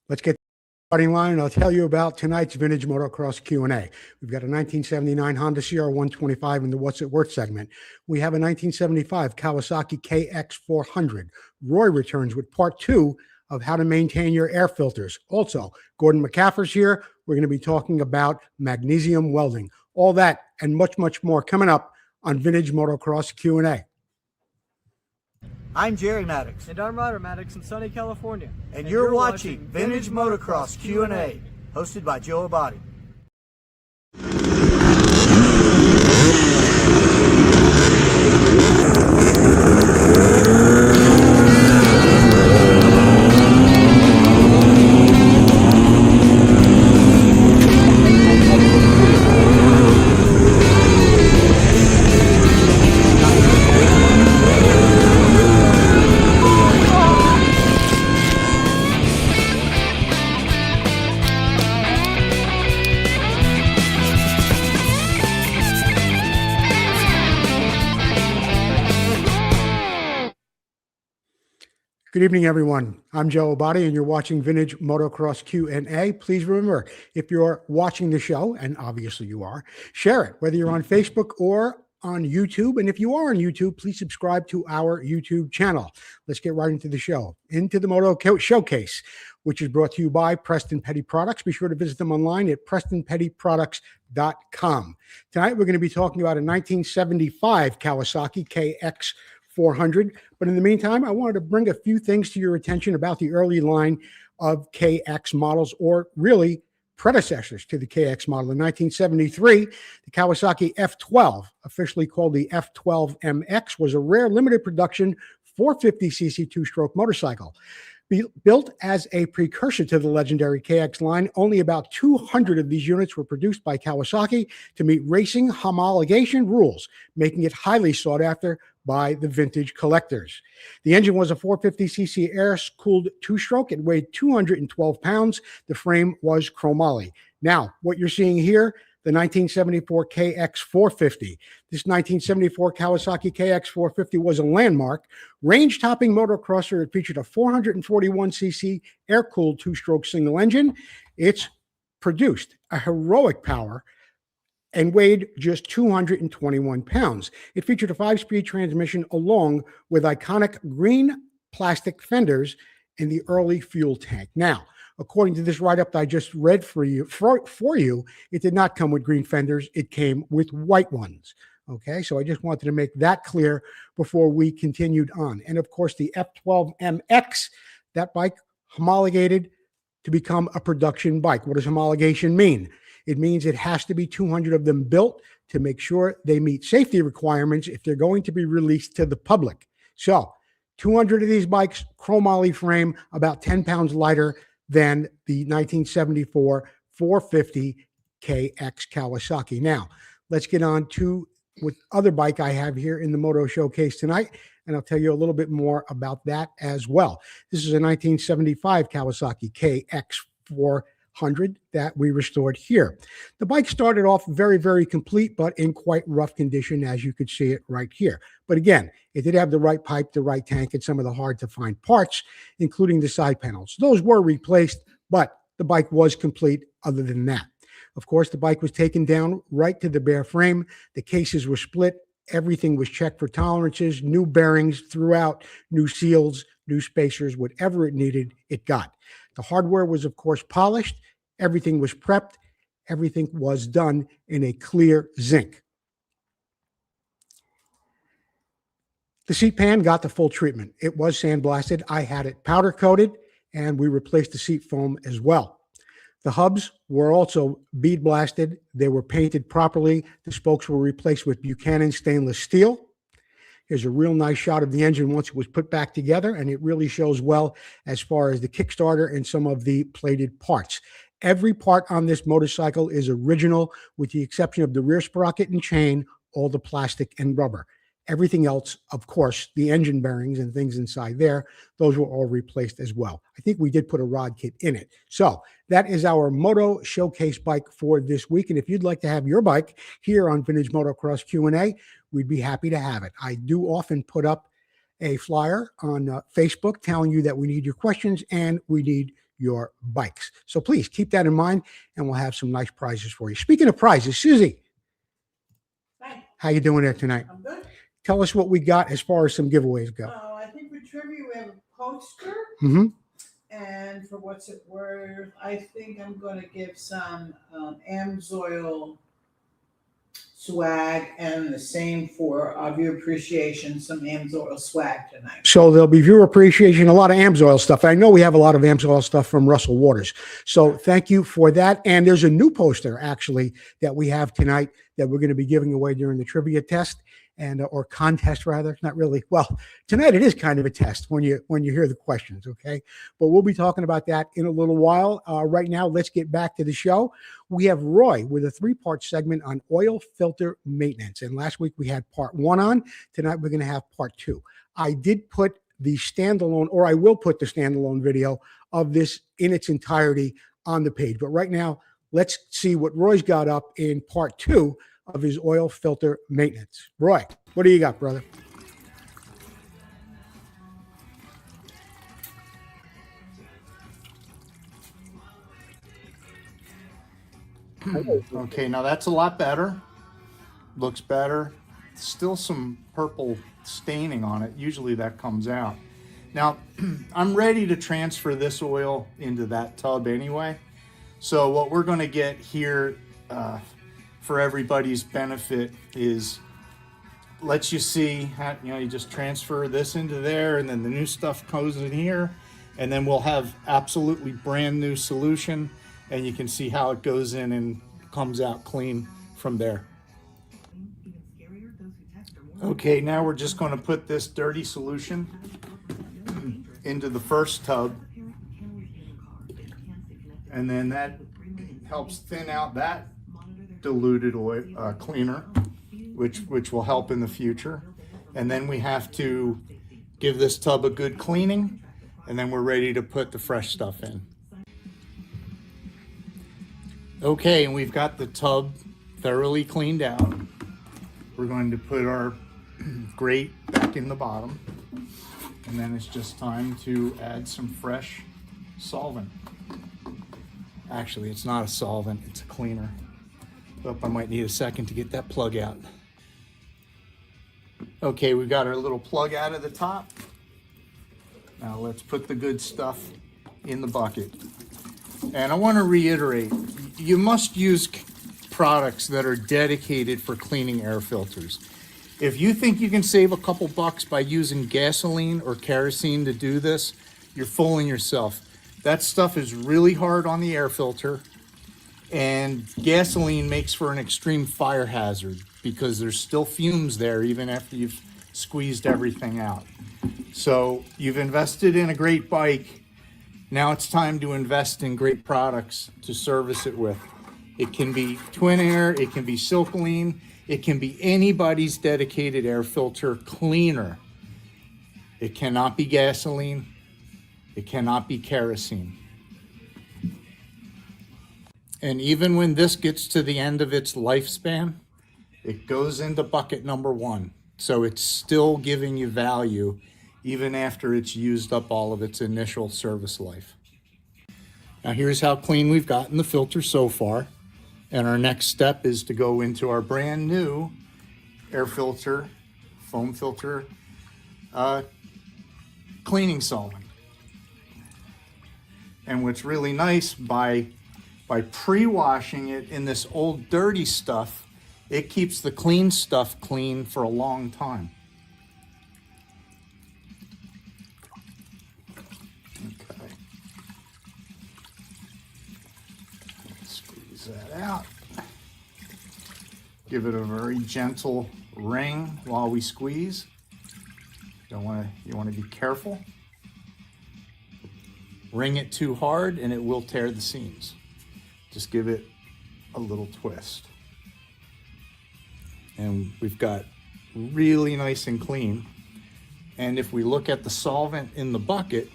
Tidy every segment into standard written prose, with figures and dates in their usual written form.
Let's get starting line, and I'll tell you about tonight's Vintage Motocross Q&A. We've got a 1979 Honda CR125 in the What's It Worth segment. We have a 1975 Kawasaki KX400. Roy returns with part 2 of how to maintain your air filters. Also, Gordon McCaffer's here. We're going to be talking about magnesium welding. All that and much, much more coming up on Vintage Motocross Q&A. I'm Jerry Maddox. And I'm Ryder Maddox in sunny California. And you're watching Vintage Motocross Q&A, hosted by Joe Abbate. Good evening, everyone. I'm Joe Abbate, and you're watching Vintage Motocross Q&A. Please remember, if you're watching the show, and obviously you are, share it, whether you're on Facebook or on YouTube. And if you are on YouTube, please subscribe to our YouTube channel. Let's get right into the show, into the Moto Showcase, which is brought to you by Preston Petty Products. Be sure to visit them online at PrestonPettyProducts.com. Tonight, we're going to be talking about a 1975 Kawasaki KX400. But in the meantime, I wanted to bring a few things to your attention about the early line of KX models, or really predecessors to the KX model. In 1973, the Kawasaki F12, officially called the F12MX, was a rare limited production 450cc two-stroke motorcycle. Built as a precursor to the legendary KX line, only about 200 of these units were produced by Kawasaki to meet racing homologation rules, making it highly sought after by the vintage collectors. The engine was a 450cc air-cooled two-stroke. It weighed 212 pounds. The frame was chromoly. Now, what you're seeing here, the 1974 KX450. This 1974 Kawasaki KX450 was a landmark, range-topping motocrosser. It featured a 441cc air-cooled two-stroke single engine. It's produced a heroic power and weighed just 221 pounds. It featured a 5-speed transmission along with iconic green plastic fenders in the early fuel tank. Now, according to this write-up that I just read for you, it did not come with green fenders. It came with white ones. Okay, so I just wanted to make that clear before we continued on. And of course, the F12MX, that bike homologated to become a production bike. What does homologation mean? It means it has to be 200 of them built to make sure they meet safety requirements if they're going to be released to the public. So 200 of these bikes, chromoly frame, about 10 pounds lighter than the 1974 450 KX Kawasaki. Now, let's get on to with other bike I have here in the Moto Showcase tonight, and I'll tell you a little bit more about that as well. This is a 1975 Kawasaki KX400 that we restored here. The bike started off very, very complete, but in quite rough condition, as you could see it right here. But again, it did have the right pipe, the right tank, and some of the hard to find parts, including the side panels. Those were replaced, but the bike was complete other than that. Of course, the bike was taken down right to the bare frame. The cases were split. Everything was checked for tolerances, new bearings throughout, new seals, new spacers, whatever it needed, it got. The hardware was, of course, polished. Everything was prepped. Everything was done in a clear zinc. The seat pan got the full treatment. It was sandblasted. I had it powder coated, and we replaced the seat foam as well. The hubs were also bead blasted. They were painted properly. The spokes were replaced with Buchanan stainless steel. Here's a real nice shot of the engine once it was put back together, and it really shows well as far as the Kickstarter and some of the plated parts. Every part on this motorcycle is original, with the exception of the rear sprocket and chain, all the plastic and rubber. Everything else, of course, the engine bearings and things inside there, those were all replaced as well. I think we did put a rod kit in it. So that is our Moto Showcase bike for this week. And if you'd like to have your bike here on Vintage Motocross Q&A, we'd be happy to have it. I do often put up a flyer on Facebook telling you that we need your questions and we need your bikes. So please keep that in mind, and we'll have some nice prizes for you. Speaking of prizes, Susie, Hi, how you doing there tonight? I'm good. Tell us what we got as far as some giveaways go. I think for trivia we have a poster, Mm-hmm. and for what's it worth, I think I'm going to give some Amsoil swag, and the same for viewer appreciation, some Amsoil swag tonight. So there'll be viewer appreciation, a lot of Amsoil stuff. I know we have a lot of Amsoil stuff from Russell Waters. So thank you for that. And there's a new poster actually that we have tonight that we're going to be giving away during the trivia test, and or contest rather. Not really. Well, tonight it is kind of a test when you hear the questions, okay? But we'll be talking about that in a little while. Right now, let's get back to the show. We have Roy with a 3-part segment on oil filter maintenance. And last week we had part 1 on. Tonight we're going to have part 2. I did put the standalone, or I will put the standalone video of this in its entirety on the page. But right now, let's see what Roy's got up in part 2 of his oil filter maintenance. Roy, what do you got, brother? Okay, now that's a lot better. Looks better. Still some purple staining on it. Usually that comes out. Now, I'm ready to transfer this oil into that tub anyway. So what we're going to get here for everybody's benefit is lets you see how, you just transfer this into there, and then the new stuff goes in here, and then we'll have absolutely brand new solution, and you can see how it goes in and comes out clean from there. Okay, now we're just going to put this dirty solution into the first tub, and then that helps thin out that diluted oil cleaner, which will help in the future. And then we have to give this tub a good cleaning, and then we're ready to put the fresh stuff in. Okay, and we've got the tub thoroughly cleaned out. We're going to put our grate back in the bottom, and then it's just time to add some fresh solvent. Actually, it's not a solvent, it's a cleaner. Oh, I might need a second to get that plug out. Okay, we've got our little plug out of the top. Now let's put the good stuff in the bucket. And I want to reiterate, you must use products that are dedicated for cleaning air filters. If you think you can save a couple bucks by using gasoline or kerosene to do this, you're fooling yourself. That stuff is really hard on the air filter, and gasoline makes for an extreme fire hazard because there's still fumes there even after you've squeezed everything out. So you've invested in a great bike. Now it's time to invest in great products to service it with. It can be Twin Air, it can be Silkaline, it can be anybody's dedicated air filter cleaner. It cannot be gasoline, it cannot be kerosene. And even when this gets to the end of its lifespan, it goes into bucket number 1. So it's still giving you value even after it's used up all of its initial service life. Now here's how clean we've gotten the filter so far. And our next step is to go into our brand new air filter, foam filter, cleaning solvent. And what's really nice, by pre-washing it in this old dirty stuff, it keeps the clean stuff clean for a long time. Okay. Squeeze that out. Give it a very gentle wring while we squeeze. You want to be careful. Wring it too hard and it will tear the seams. Just give it a little twist. And we've got really nice and clean. And if we look at the solvent in the bucket,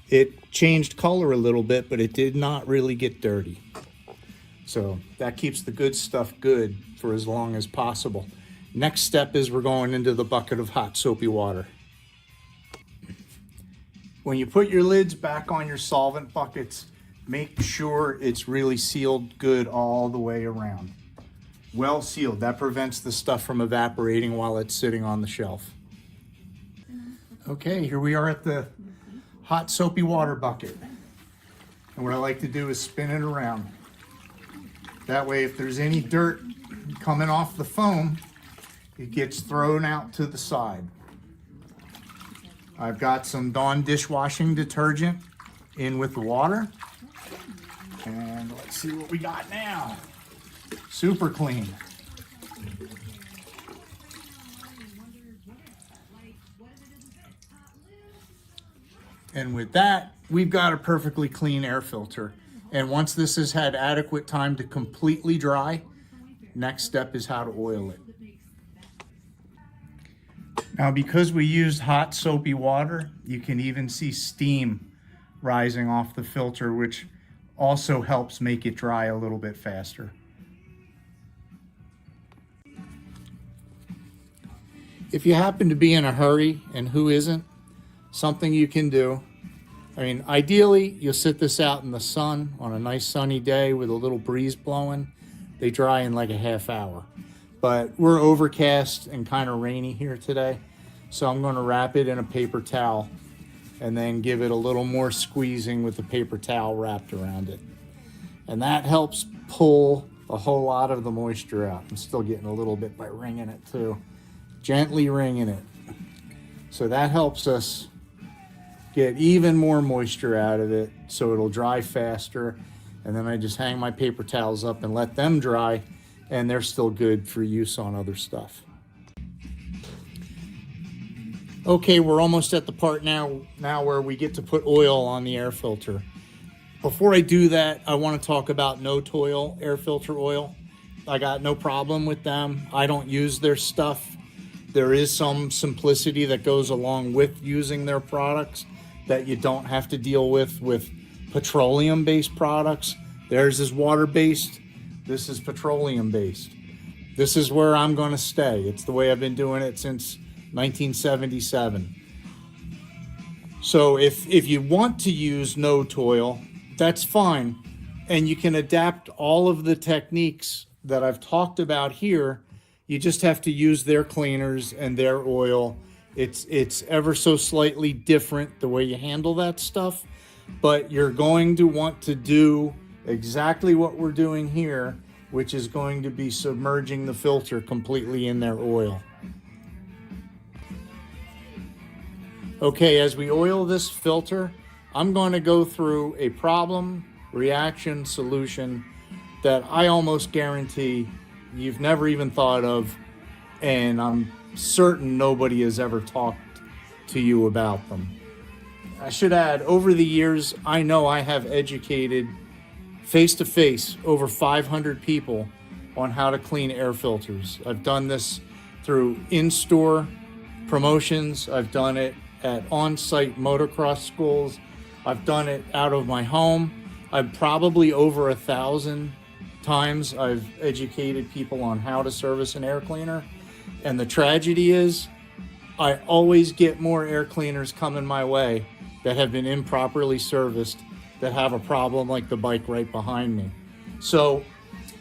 it changed color a little bit, but it did not really get dirty. So that keeps the good stuff good for as long as possible. Next step is we're going into the bucket of hot soapy water. When you put your lids back on your solvent buckets, make sure it's really sealed good all the way around. Well sealed. That prevents the stuff from evaporating while it's sitting on the shelf. Okay, here we are at the hot soapy water bucket. And what I like to do is spin it around. That way, if there's any dirt coming off the foam, it gets thrown out to the side. I've got some Dawn dishwashing detergent in with the water. And let's see what we got now. Super clean. And with that, we've got a perfectly clean air filter. And once this has had adequate time to completely dry, next step is how to oil it. Now, because we used hot soapy water, you can even see steam rising off the filter, which also helps make it dry a little bit faster. If you happen to be in a hurry, and who isn't, something you can do. I mean, ideally, you'll sit this out in the sun on a nice sunny day with a little breeze blowing. They dry in like a half hour. But we're overcast and kind of rainy here today, so I'm going to wrap it in a paper towel and then give it a little more squeezing with the paper towel wrapped around it. And that helps pull a whole lot of the moisture out. I'm still getting a little bit by wringing it too. Gently wringing it. So that helps us get even more moisture out of it so it'll dry faster. And then I just hang my paper towels up and let them dry, and they're still good for use on other stuff. Okay, we're almost at the part now where we get to put oil on the air filter. Before I do that, I want to talk about no-toil air filter oil. I got no problem with them. I don't use their stuff. There is some simplicity that goes along with using their products that you don't have to deal with petroleum-based products. Theirs is water-based. This is petroleum-based. This is where I'm going to stay. It's the way I've been doing it since 1977. So if you want to use no-toil, that's fine. And you can adapt all of the techniques that I've talked about here. You just have to use their cleaners and their oil. It's ever so slightly different the way you handle that stuff, but you're going to want to do exactly what we're doing here, which is going to be submerging the filter completely in their oil. Okay, as we oil this filter, I'm going to go through a problem, reaction, solution that I almost guarantee you've never even thought of, and I'm certain nobody has ever talked to you about them. I should add, over the years, I know I have educated face-to-face over 500 people on how to clean air filters. I've done this through in-store promotions. I've done it at on-site motocross schools. I've done it out of my home. I've probably over 1,000 times I've educated people on how to service an air cleaner. And the tragedy is I always get more air cleaners coming my way that have been improperly serviced, that have a problem like the bike right behind me. So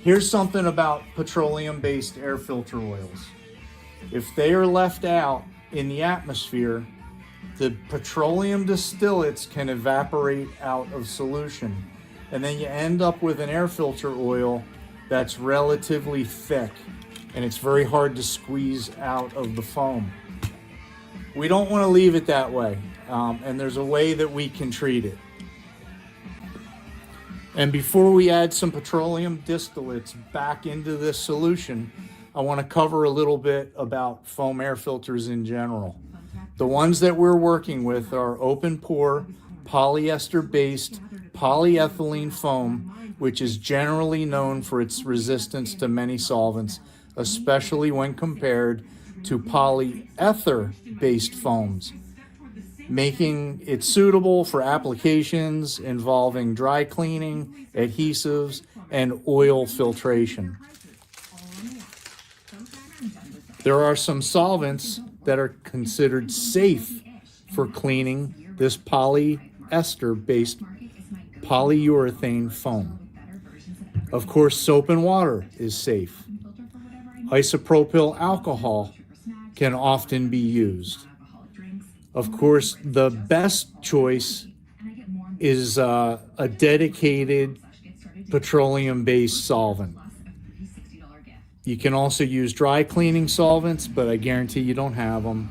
here's something about petroleum-based air filter oils. If they are left out in the atmosphere, the petroleum distillates can evaporate out of solution. And then you end up with an air filter oil that's relatively thick, and it's very hard to squeeze out of the foam. We don't want to leave it that way, and there's a way that we can treat it. And before we add some petroleum distillates back into this solution, I want to cover a little bit about foam air filters in general. The ones that we're working with are open pore, polyester-based polyethylene foam, which is generally known for its resistance to many solvents, especially when compared to polyether-based foams, making it suitable for applications involving dry cleaning, adhesives, and oil filtration. There are some solvents that are considered safe for cleaning this polyester-based polyurethane foam. Of course, soap and water is safe. Isopropyl alcohol can often be used. Of course, the best choice is a dedicated petroleum-based solvent. You can also use dry cleaning solvents, but I guarantee you don't have them.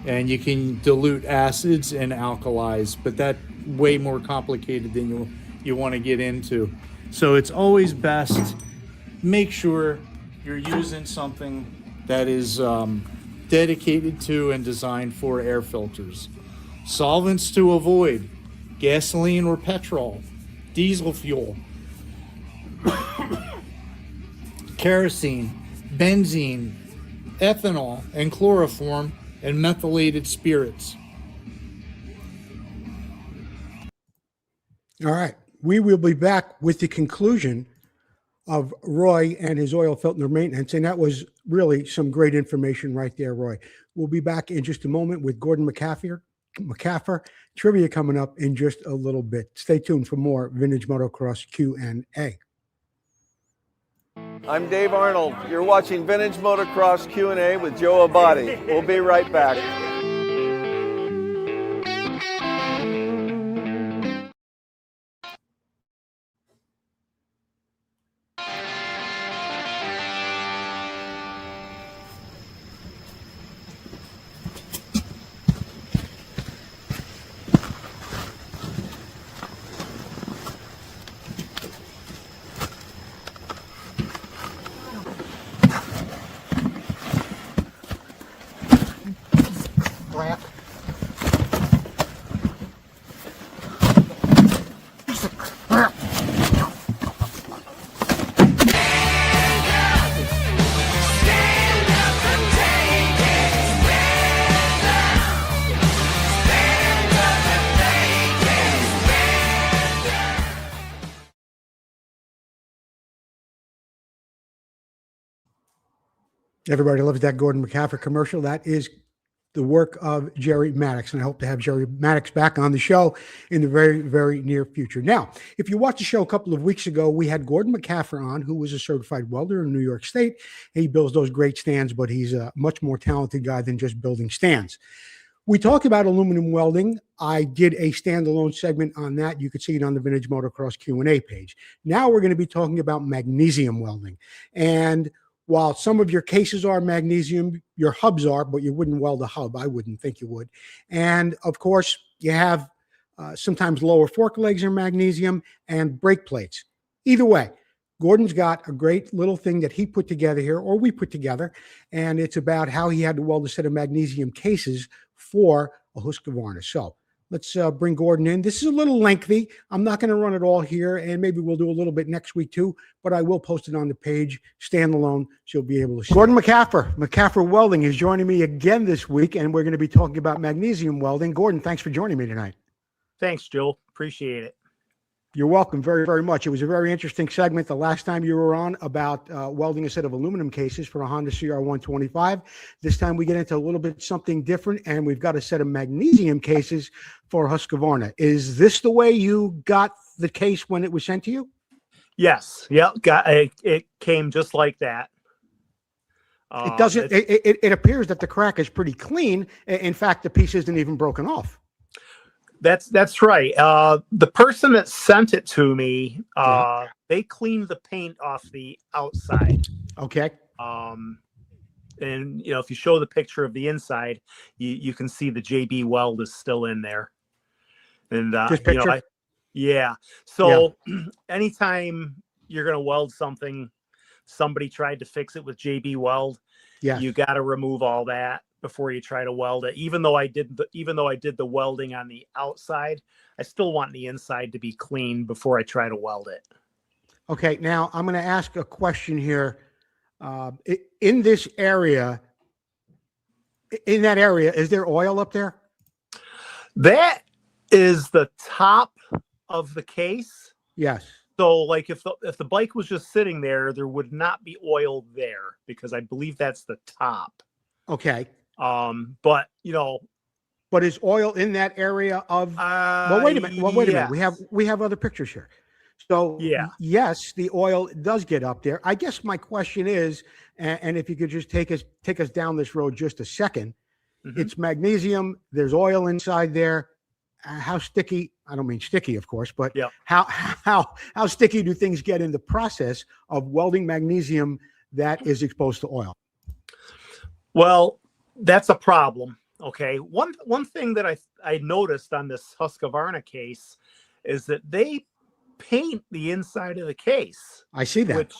And you can dilute acids and alkalis, but that's way more complicated than you want to get into. So it's always best, make sure you're using something that is dedicated to and designed for air filters. Solvents to avoid: gasoline or petrol, diesel fuel, kerosene, benzene, ethanol, and chloroform, and methylated spirits. All right. We will be back with the conclusion of Roy and his oil filter maintenance. And that was really some great information right there, Roy. We'll be back in just a moment with Gordon McCaffer trivia coming up in just a little bit. Stay tuned for more Vintage Motocross Q&A. I'm Dave Arnold. You're watching Vintage Motocross Q&A with Joe Abbate. We'll be right back. Everybody loves that Gordon McCaffer commercial. That is the work of Jerry Maddox, and I hope to have Jerry Maddox back on the show in the very, very near future. Now, if you watched the show a couple of weeks ago, we had Gordon McCaffer on, who was a certified welder in New York State. He builds those great stands, but he's a much more talented guy than just building stands. We talked about aluminum welding. I did a standalone segment on that. You could see it on the Vintage Motocross Q&A page. Now we're going to be talking about magnesium welding. And while some of your cases are magnesium, your hubs are, but you wouldn't weld a hub. I wouldn't think you would. And of course, you have sometimes lower fork legs are magnesium and brake plates. Either way, Gordon's got a great little thing that he put together here, or we put together, and it's about how he had to weld a set of magnesium cases for a Husqvarna. So let's bring Gordon in. This is a little lengthy. I'm not going to run it all here, and maybe we'll do a little bit next week too, but I will post it on the page, standalone, so you'll be able to see. Gordon McCaffer Welding is joining me again this week, and we're going to be talking about magnesium welding. Gordon, thanks for joining me tonight. Thanks, Joe. Appreciate it. You're welcome very, very much. It was a very interesting segment the last time you were on about welding a set of aluminum cases for a Honda CR125. This time we get into a little bit something different, and we've got a set of magnesium cases for Husqvarna. Is this the way you got the case when it was sent to you? Yes. Yep. It came just like that. It doesn't. It appears that the crack is pretty clean. In fact, the piece isn't even broken off. That's right. The person that sent it to me, they cleaned the paint off the outside. Okay. And if you show the picture of the inside, you can see the JB weld is still in there. And yeah. So anytime you're going to weld something, somebody tried to fix it with JB weld. Yeah. You got to remove all that before you try to weld it. Even though I did the welding on the outside, I still want the inside to be clean before I try to weld it. Okay. Now I'm going to ask a question here. In this area, is there oil up there? That is the top of the case. Yes. So like if the bike was just sitting there, there would not be oil there because I believe that's the top. Okay. But but is oil in that area of? Well, wait a minute. Well, wait a minute. We have other pictures here. So Yeah. yes, the oil does get up there. I guess my question is, and if you could just take us down this road just a second. Mhm. It's magnesium. There's oil inside there. How sticky? I don't mean sticky, of course, but Yeah. how sticky do things get in the process of welding magnesium that is exposed to oil? Well, that's a problem. Okay. One thing that I noticed on this Husqvarna case is that they paint the inside of the case. I see that.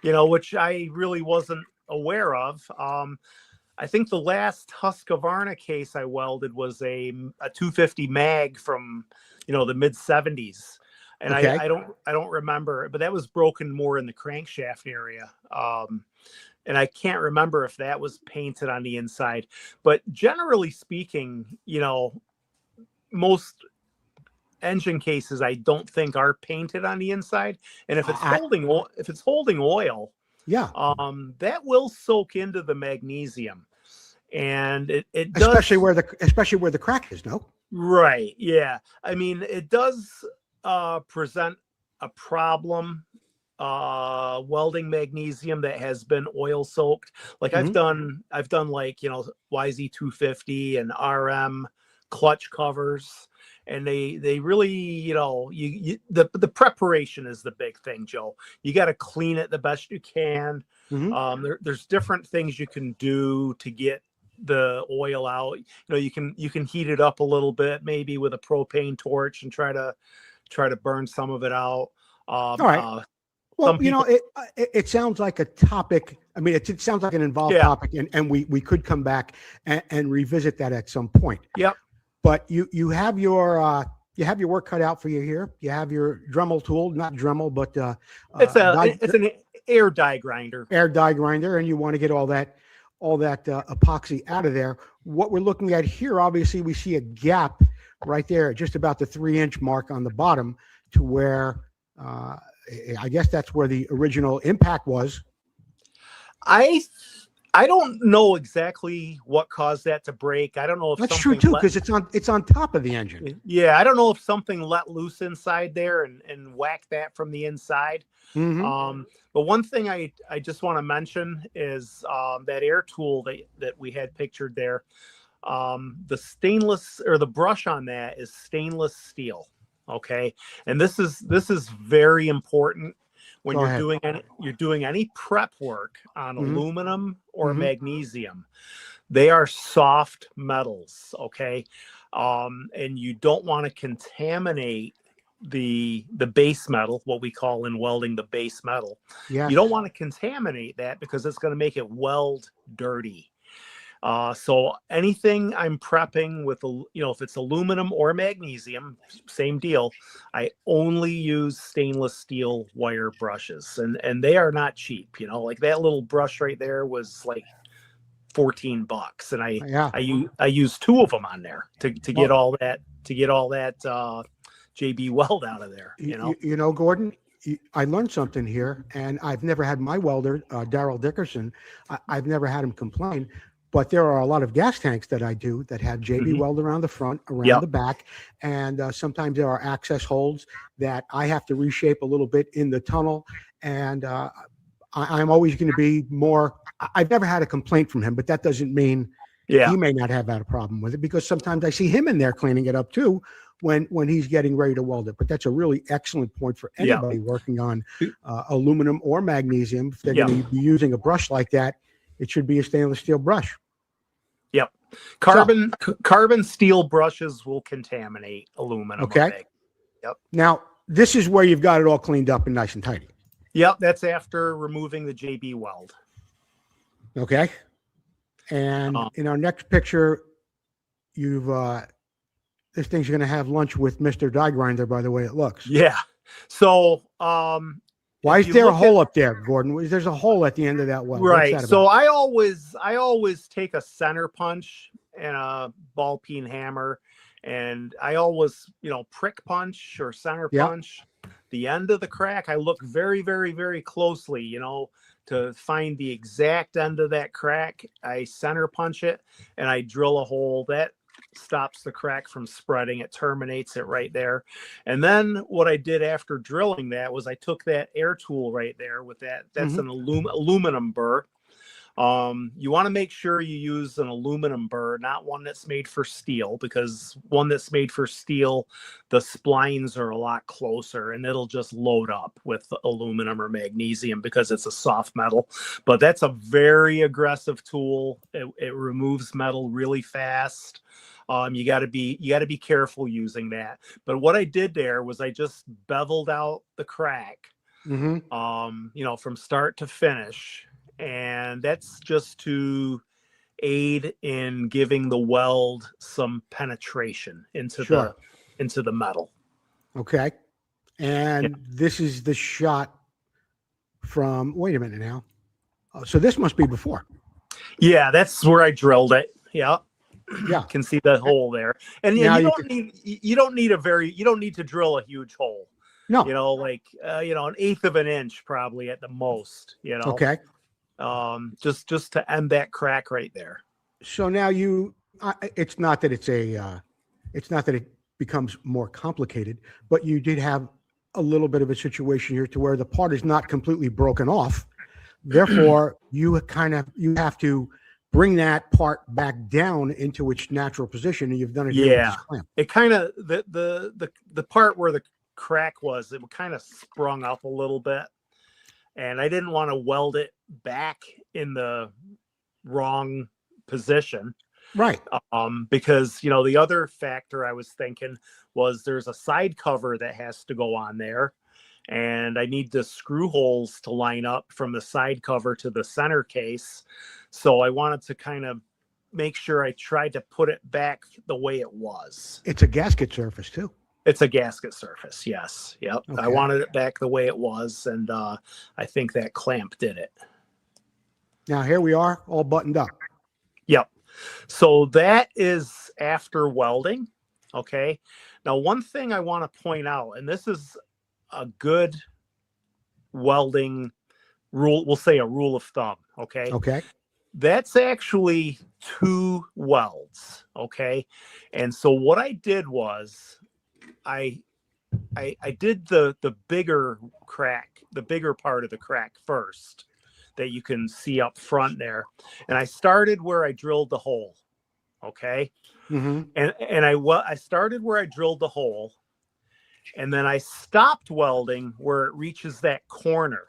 Which I really wasn't aware of. I think the last Husqvarna case I welded was a 250 mag from, the mid 70s. And Okay. I don't remember, but that was broken more in the crankshaft area. And I can't remember if that was painted on the inside, but generally speaking, most engine cases I don't think are painted on the inside. And if it's holding oil, Yeah. that will soak into the magnesium, and it does, especially where the crack is. No. Right. Yeah. I mean, it does present a problem welding magnesium that has been oil soaked. Like I've done like, YZ250 and RM clutch covers, and they really, the preparation is the big thing, Joe. You got to clean it the best you can. There's different things you can do to get the oil out. You can heat it up a little bit, maybe with a propane torch, and try to burn some of it out. All right. Well, it sounds like a topic. I mean, it sounds like an involved topic, and we could come back and revisit that at some point. Yep. But you have your work cut out for you here. You have your Dremel tool, not Dremel, but it's an air die grinder. Air die grinder, and you want to get all that epoxy out of there. What we're looking at here, obviously, we see a gap right there, just about the 3-inch mark on the bottom, to where I guess that's where the original impact was. I don't know exactly what caused that to break. I don't know if that's true too, because it's on top of the engine. Yeah, I don't know if something let loose inside there and whacked that from the inside. But one thing I just want to mention is that air tool that we had pictured there. The stainless, or the brush on that, is stainless steel. Okay, and this is very important when you're doing any prep work on aluminum or magnesium. They are soft metals, okay, and you don't want to contaminate the base metal, what we call in welding the base metal. You don't want to contaminate that, because it's going to make it weld dirty. So anything I'm prepping with, if it's aluminum or magnesium, same deal. I only use stainless steel wire brushes, and they are not cheap. Like that little brush right there was like $14, and I used 2 of them on there to get all that JB weld out of there. Gordon, I learned something here, and I've never had my welder, Daryl Dickerson. I've never had him complain. But there are a lot of gas tanks that I do that have JB weld around the front, around the back, and sometimes there are access holes that I have to reshape a little bit in the tunnel. And I'm always going to be more. I've never had a complaint from him, but that doesn't mean he may not have had a problem with it, because sometimes I see him in there cleaning it up too when he's getting ready to weld it. But that's a really excellent point for anybody working on aluminum or magnesium. If they're going to be using a brush like that, it should be a stainless steel brush. Yep. Carbon steel brushes will contaminate aluminum. Okay. Yep. Now, this is where you've got it all cleaned up and nice and tidy. Yep. That's after removing the JB weld. Okay. And in our next picture, you've this thing's going to have lunch with Mr. Die Grinder, by the way it looks. Yeah. So, why is there a hole up there, Gordon? There's a hole at the end of that well. Right. So I always take a center punch and a ball peen hammer, and I always, prick punch or center punch the end of the crack. I look very, very, very closely, to find the exact end of that crack. I center punch it, and I drill a hole. stops the crack from spreading. It terminates it right there. And then what I did after drilling that was I took that air tool right there with that. That's an aluminum burr. You want to make sure you use an aluminum burr, not one that's made for steel, because one that's made for steel, the splines are a lot closer and it'll just load up with aluminum or magnesium because it's a soft metal. But that's a very aggressive tool. It removes metal really fast. You got to be careful using that. But what I did there was I just beveled out the crack, you know, from start to finish. And that's just to aid in giving the weld some penetration into the metal. Okay. And this is the shot from, wait a minute now. So this must be before. Yeah, that's where I drilled it. Yeah. Yeah. Can see the hole there. And you don't need to drill a huge hole. No. You know, like you know, 1/8 of an inch probably at the most, you know. Okay. Just to end that crack right there. So now it's not that it becomes more complicated, but you did have a little bit of a situation here to where the part is not completely broken off. Therefore, you have to bring that part back down into its natural position, and you've done it. Yeah, it kind of the part where the crack was, it kind of sprung up a little bit. And I didn't want to weld it back in the wrong position. Right. Because, you know, the other factor I was thinking was there's a side cover that has to go on there. And I need the screw holes to line up from the side cover to the center case. So I wanted to kind of make sure I tried to put it back the way it was. It's a gasket surface too. It's a gasket surface. Yes. Yep. Okay. I wanted it back the way it was. And I think that clamp did it. Now here we are all buttoned up. Yep. So that is after welding. Okay. Now, one thing I want to point out, and this is a good welding rule. We'll say a rule of thumb. Okay. Okay. That's actually 2 welds. Okay. And so what I did was I did the bigger crack, the bigger part of the crack first that you can see up front there. And I started where I drilled the hole. Okay. And I started where I drilled the hole, and then I stopped welding where it reaches that corner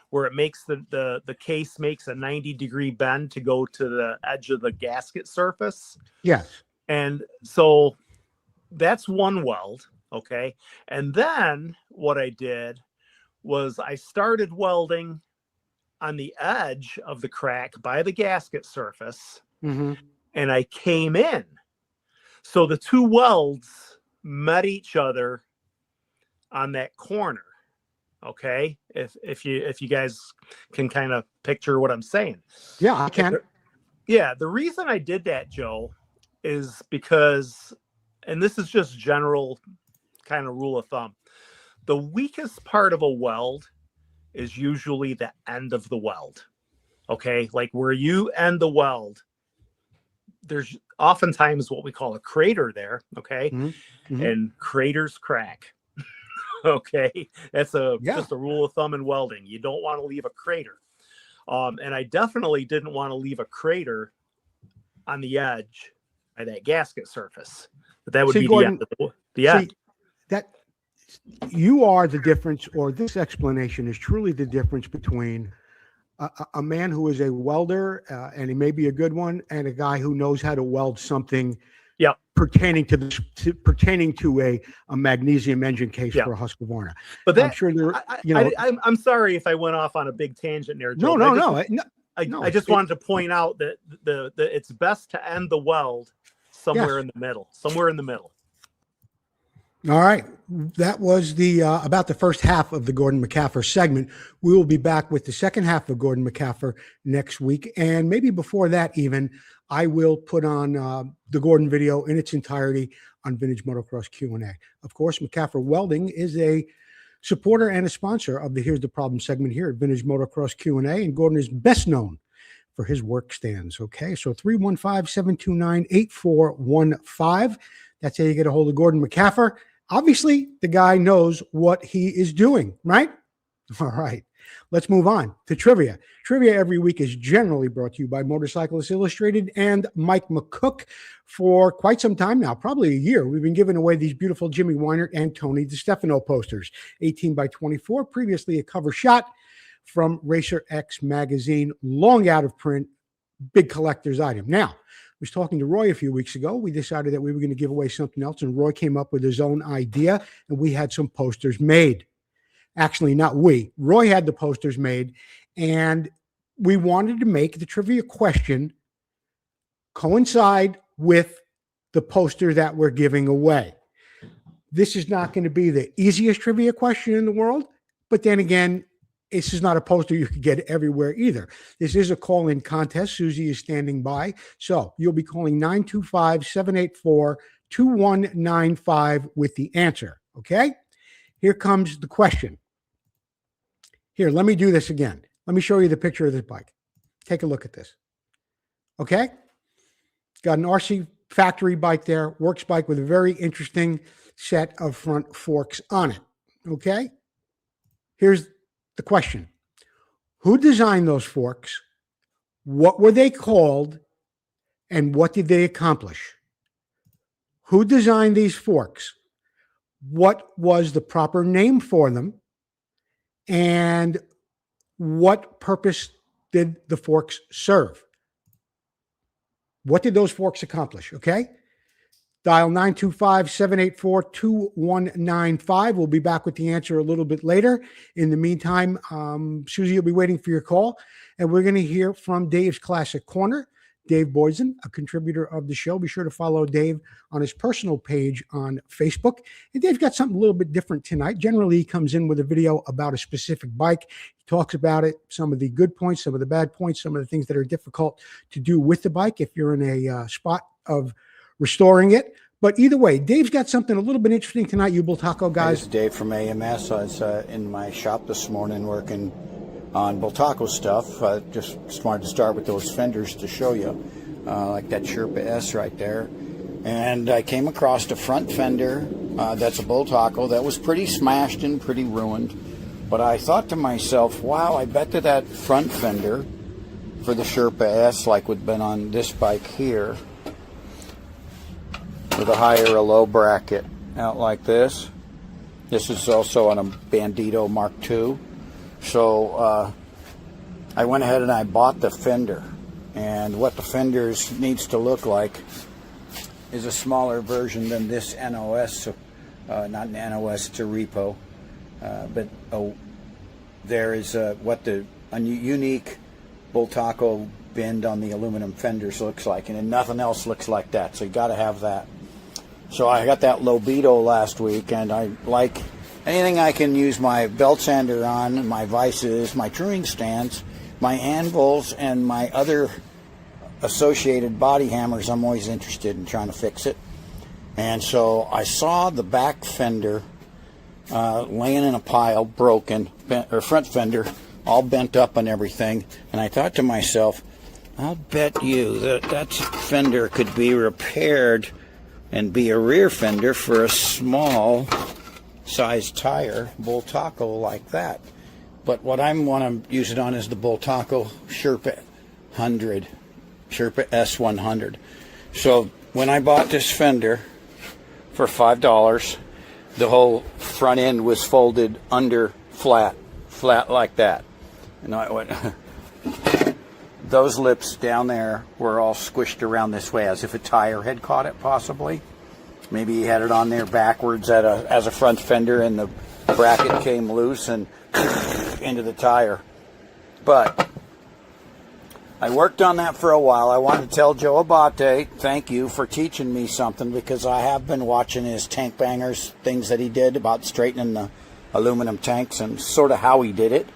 where it makes the case makes a 90-degree bend to go to the edge of the gasket surface. Yes. And so that's one weld. Okay. And then what I did was I started welding on the edge of the crack by the gasket surface, and I came in. So the 2 welds met each other on that corner. Okay. If you guys can kind of picture what I'm saying. Yeah, I can. Yeah. The reason I did that, Joe, is because, and this is just general kind of rule of thumb, the weakest part of a weld is usually the end of the weld. Okay. Like where you end the weld, there's oftentimes what we call a crater there. Okay. And craters crack. Okay. That's just a rule of thumb in welding. You don't want to leave a crater. And I definitely didn't want to leave a crater on the edge by that gasket surface. But that would be Gordon, the end. See, that you are the difference, or this explanation is truly the difference between a man who is a welder, and he may be a good one, and a guy who knows how to weld something pertaining to a magnesium engine case for a Husqvarna. But that, I'm sure there, I'm sorry if I went off on a big tangent there, Joe. No. I just wanted to point out that it's best to end the weld somewhere in the middle. All right. That was the about the first half of the Gordon McCaffer segment. We will be back with the second half of Gordon McCaffer next week. And maybe before that even, I will put on the Gordon video in its entirety on Vintage Motocross Q&A. Of course, McCaffer Welding is a supporter and a sponsor of the Here's the Problem segment here at Vintage Motocross Q&A. And Gordon is best known for his work stands. Okay, so 315-729-8415. That's how you get a hold of Gordon McCaffer. Obviously, the guy knows what he is doing, right? All right, let's move on to trivia. Trivia every week is generally brought to you by Motorcyclist Illustrated and Mike McCook. For quite some time now, probably a year, we've been giving away these beautiful Jimmy Weinert and Tony DiStefano posters, 18 by 24, previously a cover shot from Racer X magazine, long out of print, big collector's item. Now, I was talking to Roy a few weeks ago. We decided that we were going to give away something else, and Roy came up with his own idea, and we had some posters made. Actually, not we. Roy had the posters made, and we wanted to make the trivia question coincide with the poster that we're giving away. This is not going to be the easiest trivia question in the world, but then again, this is not a poster you could get everywhere either. This is a call-in contest. Susie is standing by. So you'll be calling 925-784-2195 with the answer. Okay? Here comes the question. Here, let me do this again. Let me show you the picture of this bike. Take a look at this. Okay? Got an RC factory bike there, works bike with a very interesting set of front forks on it. Okay? Here's the question. Who designed those forks? What were they called? And what did they accomplish? Who designed these forks? What was the proper name for them? And what purpose did the forks serve? What did those forks accomplish? Okay? Dial 925-784-2195. We'll be back with the answer a little bit later. In the meantime, Susie will be waiting for your call, and we're going to hear from Dave's Classic Corner. Dave Boysen, a contributor of the show. Be sure to follow Dave on his personal page on Facebook. And Dave's got something a little bit different tonight. Generally, he comes in with a video about a specific bike. He talks about it, some of the good points, some of the bad points, some of the things that are difficult to do with the bike if you're in a spot of restoring it. But either way, Dave's got something a little bit interesting tonight, you Bultaco guys. This is Dave from AMS. I was in my shop this morning working on Bultaco stuff. Just wanted to start with those fenders to show you, like that Sherpa S right there. And I came across a front fender that's a Bultaco that was pretty smashed and pretty ruined. But I thought to myself, wow, I bet that front fender for the Sherpa S, like would have been on this bike here, with a high or a low bracket out like this. This is also on a Bandito Mark II. So I went ahead and I bought the fender. And what the fenders needs to look like is a smaller version than this NOS. Not an NOS, it's a repo. But there is what the unique Bultaco bend on the aluminum fenders looks like. And then nothing else looks like that. So you got to have that. So I got that Lobito last week, and I like anything I can use my belt sander on, my vices, my truing stands, my anvils, and my other associated body hammers. I'm always interested in trying to fix it. And so I saw the back fender laying in a pile, broken, or front fender, all bent up and everything. And I thought to myself, I'll bet you that fender could be repaired and be a rear fender for a small size tire Bultaco like that. But what I want to use it on is the Bultaco Sherpa 100, Sherpa S100. So when I bought this fender for $5, the whole front end was folded under flat like that. And I went, those lips down there were all squished around this way as if a tire had caught it possibly. Maybe he had it on there backwards as a front fender and the bracket came loose and into the tire. But I worked on that for a while. I wanted to tell Joe Abbate, thank you for teaching me something, because I have been watching his tank bangers, things that he did about straightening the aluminum tanks and sort of how he did it.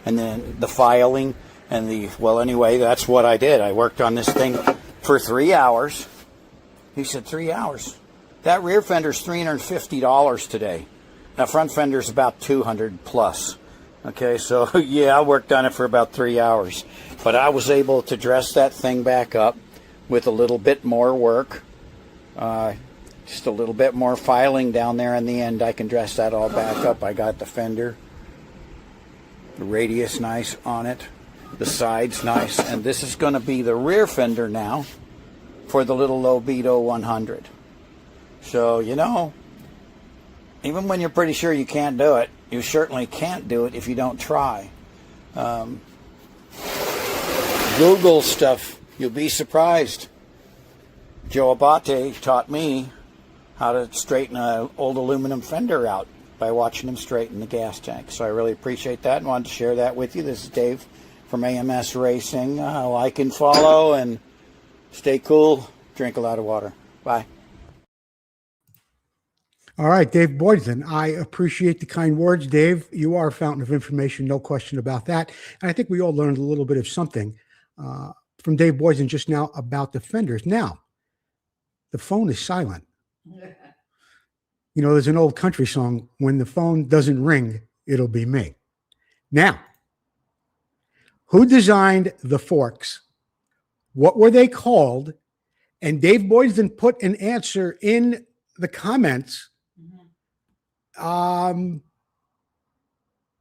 And then the filing and well, anyway, that's what I did. I worked on this thing for 3 hours. He said, 3 hours? That rear fender's $350 today. That front fender's about $200 plus. Okay, so yeah, I worked on it for about 3 hours, but I was able to dress that thing back up with a little bit more work. Just a little bit more filing down there in the end. I can dress that all back up. I got the fender, the radius nice on it, the sides nice, and this is going to be the rear fender now for the little Lobito 100. So, you know, even when you're pretty sure you can't do it, you certainly can't do it if you don't try. Google stuff, you'll be surprised. Joe Abbate taught me how to straighten an old aluminum fender out by watching him straighten the gas tank. So I really appreciate that and wanted to share that with you. This is Dave from AMS Racing. Like and follow and stay cool. Drink a lot of water. Bye. All right, Dave Boydston. I appreciate the kind words, Dave. You are a fountain of information, no question about that. And I think we all learned a little bit of something from Dave Boydston just now about the fenders. Now, the phone is silent. You know, there's an old country song, when the phone doesn't ring, it'll be me. Now, who designed the forks? What were they called? And Dave Boydston put an answer in the comments. But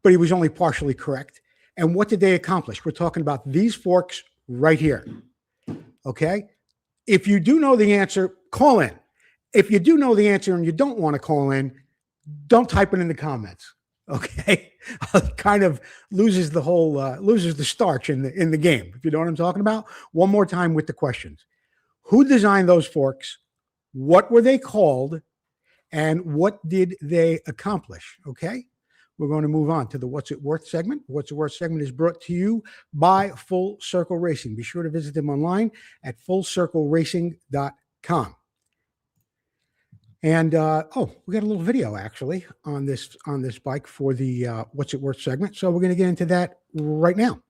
he was only partially correct. And what did they accomplish? We're talking about these forks right here. Okay. If you do know the answer, call in. If you do know the answer and you don't want to call in, don't type it in the comments. Okay. Kind of loses the whole, loses the starch in the game. If you know what I'm talking about. One more time with the questions. Who designed those forks? What were they called? And what did they accomplish? Okay, we're going to move on to the What's It Worth segment. What's It Worth segment is brought to you by Full Circle Racing. Be sure to visit them online at fullcircleracing.com. And we got a little video actually on this bike for the What's It Worth segment. So we're going to get into that right now.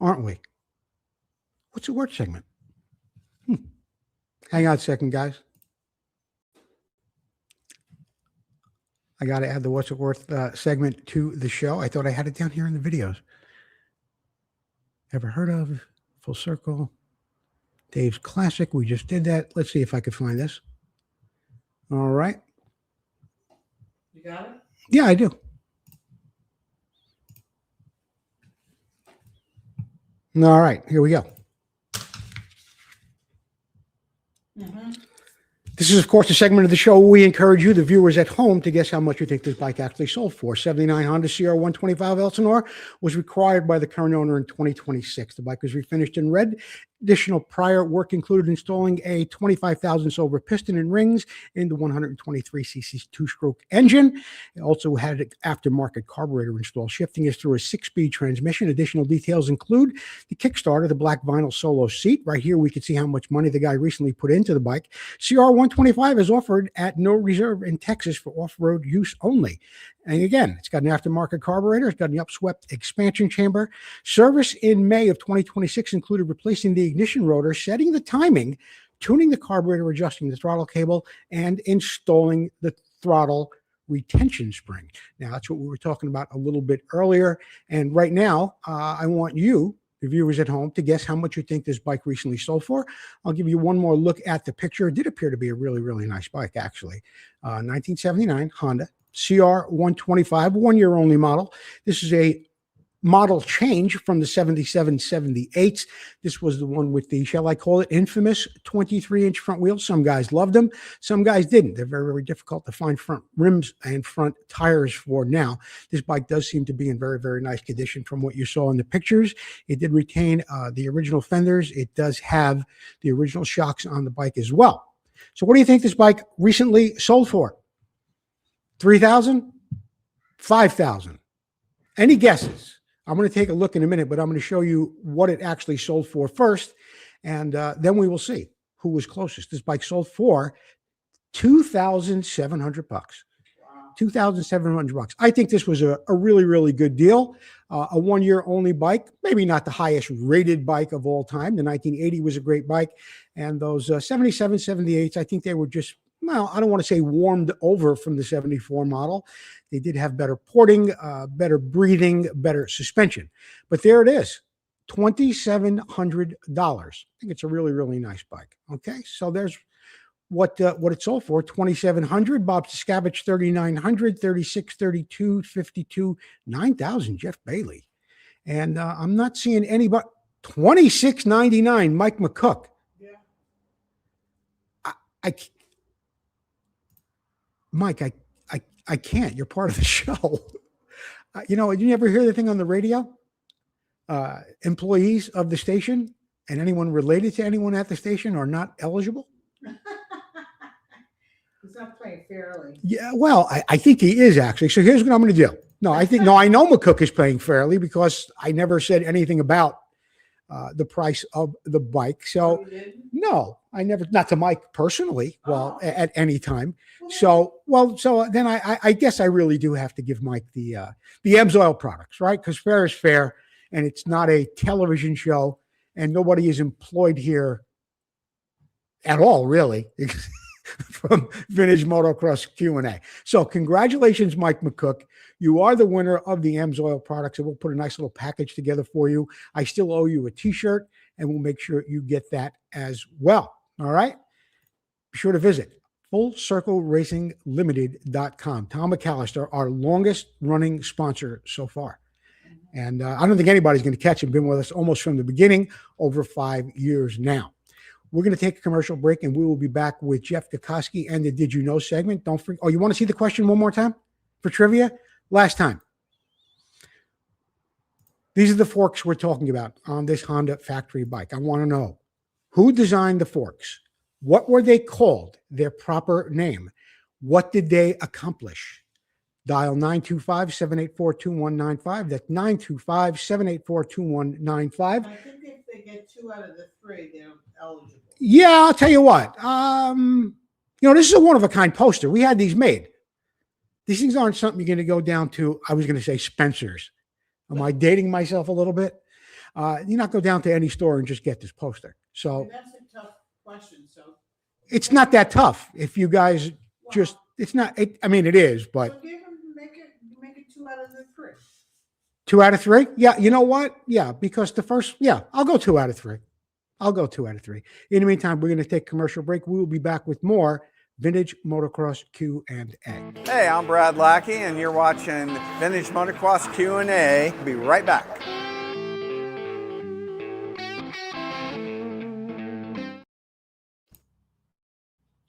Aren't we? What's it worth segment? Hang on a second, guys. I got to add the What's It Worth segment to the show. I thought I had it down here in the videos. Ever heard of Full Circle? Dave's Classic. We just did that. Let's see if I could find this. All right. You got it? Yeah, I do. All right, here we go. This is, of course, a segment of the show where we encourage you, the viewers at home, to guess how much you think this bike actually sold for. 79 Honda CR125 Elsinore was required by the current owner in 2026. The bike was refinished in red. Additional prior work included installing a 25,000 silver piston and rings in the 123cc two-stroke engine. It also had an aftermarket carburetor installed. Shifting is through a 6-speed transmission. Additional details include the Kickstarter, the black vinyl solo seat. Right here, we can see how much money the guy recently put into the bike. CR125 is offered at no reserve in Texas for off-road use only. And again, it's got an aftermarket carburetor. It's got an upswept expansion chamber. Service in May of 2026 included replacing the ignition rotor, setting the timing, tuning the carburetor, adjusting the throttle cable, and installing the throttle retention spring. Now, that's what we were talking about a little bit earlier. And right now, I want you, the viewers at home, to guess how much you think this bike recently sold for. I'll give you one more look at the picture. It did appear to be a really, really nice bike, actually. 1979 Honda CR125, 1-year only model. This is a model change from the 77-78s. This was the one with the, shall I call it, infamous 23-inch front wheels. Some guys loved them. Some guys didn't. They're very, very difficult to find front rims and front tires for now. This bike does seem to be in very, very nice condition from what you saw in the pictures. It did retain the original fenders. It does have the original shocks on the bike as well. So what do you think this bike recently sold for? $3,000? $5,000? Any guesses? I'm going to take a look in a minute, but I'm going to show you what it actually sold for first, and then we will see who was closest. This bike sold for $2,700. $2,700. I think this was a really, really good deal. A 1 year only bike, maybe not the highest rated bike of all time. The 1980 was a great bike. And those 77, 78s, I think they were just, well, I don't want to say warmed over from the 74 model. They did have better porting, better breathing, better suspension. But there it is, $2,700. I think it's a really, really nice bike. Okay, so there's what it sold for, $2,700. Bob Scavage, $3,900, 36, 32, 52, $9,000. Jeff Bailey, and I'm not seeing anybody. $26.99. Mike McCook. Yeah. Mike, I can't. You're part of the show. You know, did you ever hear the thing on the radio? Employees of the station and anyone related to anyone at the station are not eligible. He's not playing fairly. Yeah, well, I think he is actually. So here's what I'm going to do. I know McCook is playing fairly because I never said anything about the price of the bike. So no, I never, not to Mike personally. Well, at any time. So then I guess I really do have to give Mike the AMSOIL products, right? Because fair is fair, and it's not a television show, and nobody is employed here at all, really. From Vintage Motocross Q&A. So congratulations, Mike McCook. You are the winner of the AMSOIL products, and we'll put a nice little package together for you. I still owe you a t-shirt, and we'll make sure you get that as well. All right? Be sure to visit FullCircleRacingLimited.com. Tom McAllister, our longest running sponsor so far. And I don't think anybody's going to catch him. Been with us almost from the beginning, over 5 years now. We're going to take a commercial break, and we will be back with Jeff Kokoski and the Did You Know segment. Don't forget. Oh, you want to see the question one more time for trivia? Last time. These are the forks we're talking about on this Honda factory bike. I want to know who designed the forks? What were they called? Their proper name. What did they accomplish? Dial 925-784-2195. That's 925-784-2195. I think if they get 2 out of the 3, they're eligible. Yeah, I'll tell you what. This is a one-of-a-kind poster. We had these made. These things aren't something you're going to go down to, I was going to say Spencer's. Am I dating myself a little bit? You not go down to any store and just get this poster. So That's a tough question. So it's not that tough. If you guys just, it's not, it is, but. So make it 2 out of the 3. 2 out of 3? Yeah, you know what? Yeah, because the first, I'll go 2 out of 3. I'll go 2 out of 3. In the meantime, we're going to take a commercial break. We will be back with more Vintage Motocross Q&A. Hey, I'm Brad Lackey, and you're watching Vintage Motocross Q&A. Be right back.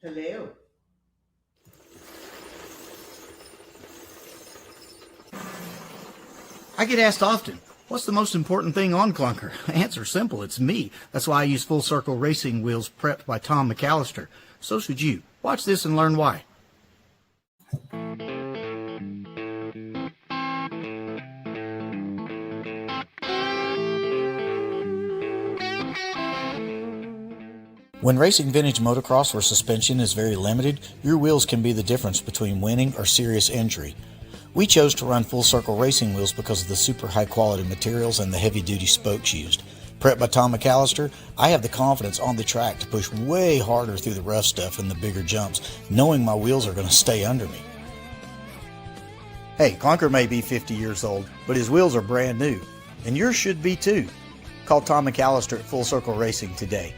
Hello. I get asked often, what's the most important thing on Clunker? Answer simple, it's me. That's why I use Full Circle Racing wheels prepped by Tom McAllister. So should you. Watch this and learn why. When racing vintage motocross where suspension is very limited, your wheels can be the difference between winning or serious injury. We chose to run Full Circle Racing wheels because of the super high quality materials and the heavy duty spokes used. Prepped by Tom McAllister, I have the confidence on the track to push way harder through the rough stuff and the bigger jumps, knowing my wheels are going to stay under me. Hey, Clunker may be 50 years old, but his wheels are brand new, and yours should be too. Call Tom McAllister at Full Circle Racing today.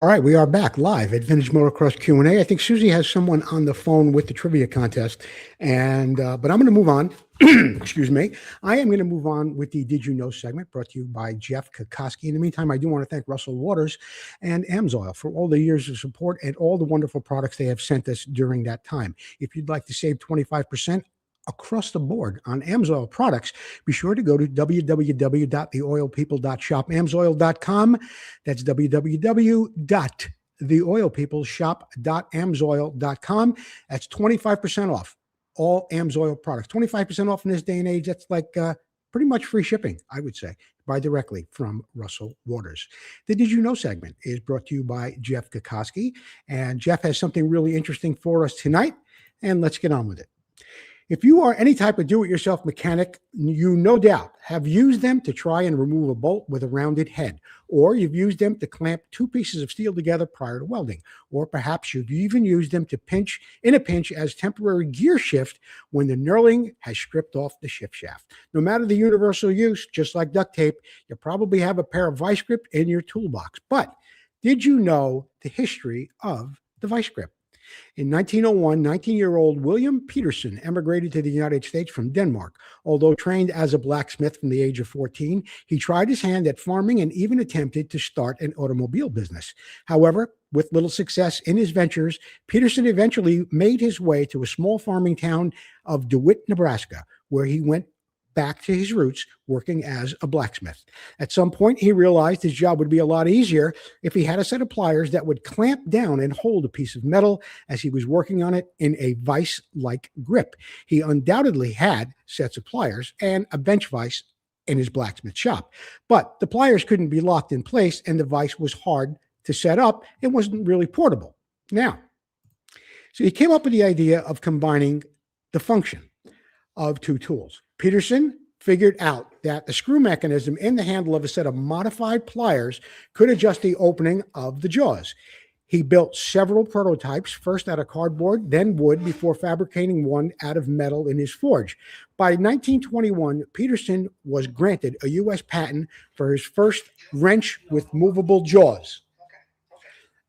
All right, we are back live at Vintage Motocross Q&A. I think Susie has someone on the phone with the trivia contest, and but I'm going to move on. Excuse me. I am going to move on with the Did You Know segment brought to you by Jeff Kokoski. In the meantime, I do want to thank Russell Waters and AMSOIL for all the years of support and all the wonderful products they have sent us during that time. If you'd like to save 25%, across the board on AMSOIL products, be sure to go to www.theoilpeople.shopamsoil.com. That's www.theoilpeopleshop.amsoil.com. That's 25% off all AMSOIL products. 25% off in this day and age. That's like pretty much free shipping, I would say. buy directly from Russell Waters. The Did You Know segment is brought to you by Jeff Kokoski, and Jeff has something really interesting for us tonight, and let's get on with it. If you are any type of do-it-yourself mechanic, you no doubt have used them to try and remove a bolt with a rounded head, or you've used them to clamp two pieces of steel together prior to welding, or perhaps you've even used them to pinch as temporary gear shift when the knurling has stripped off the shift shaft. No matter the universal use, just like duct tape, you probably have a pair of vice grip in your toolbox. But did you know the history of the vice grip? In 1901, 19-year-old William Peterson emigrated to the United States from Denmark. Although trained as a blacksmith from the age of 14, he tried his hand at farming and even attempted to start an automobile business. However, with little success in his ventures, Peterson eventually made his way to a small farming town of DeWitt, Nebraska, where he went back to his roots working as a blacksmith. At some point, he realized his job would be a lot easier if he had a set of pliers that would clamp down and hold a piece of metal as he was working on it in a vise-like grip. He undoubtedly had sets of pliers and a bench vise in his blacksmith shop, but the pliers couldn't be locked in place and the vise was hard to set up. It wasn't really portable. So he came up with the idea of combining the function of two tools. Peterson figured out that the screw mechanism in the handle of a set of modified pliers could adjust the opening of the jaws. He built several prototypes, first out of cardboard, then wood, before fabricating one out of metal in his forge. By 1921, Peterson was granted a U.S. patent for his first wrench with movable jaws.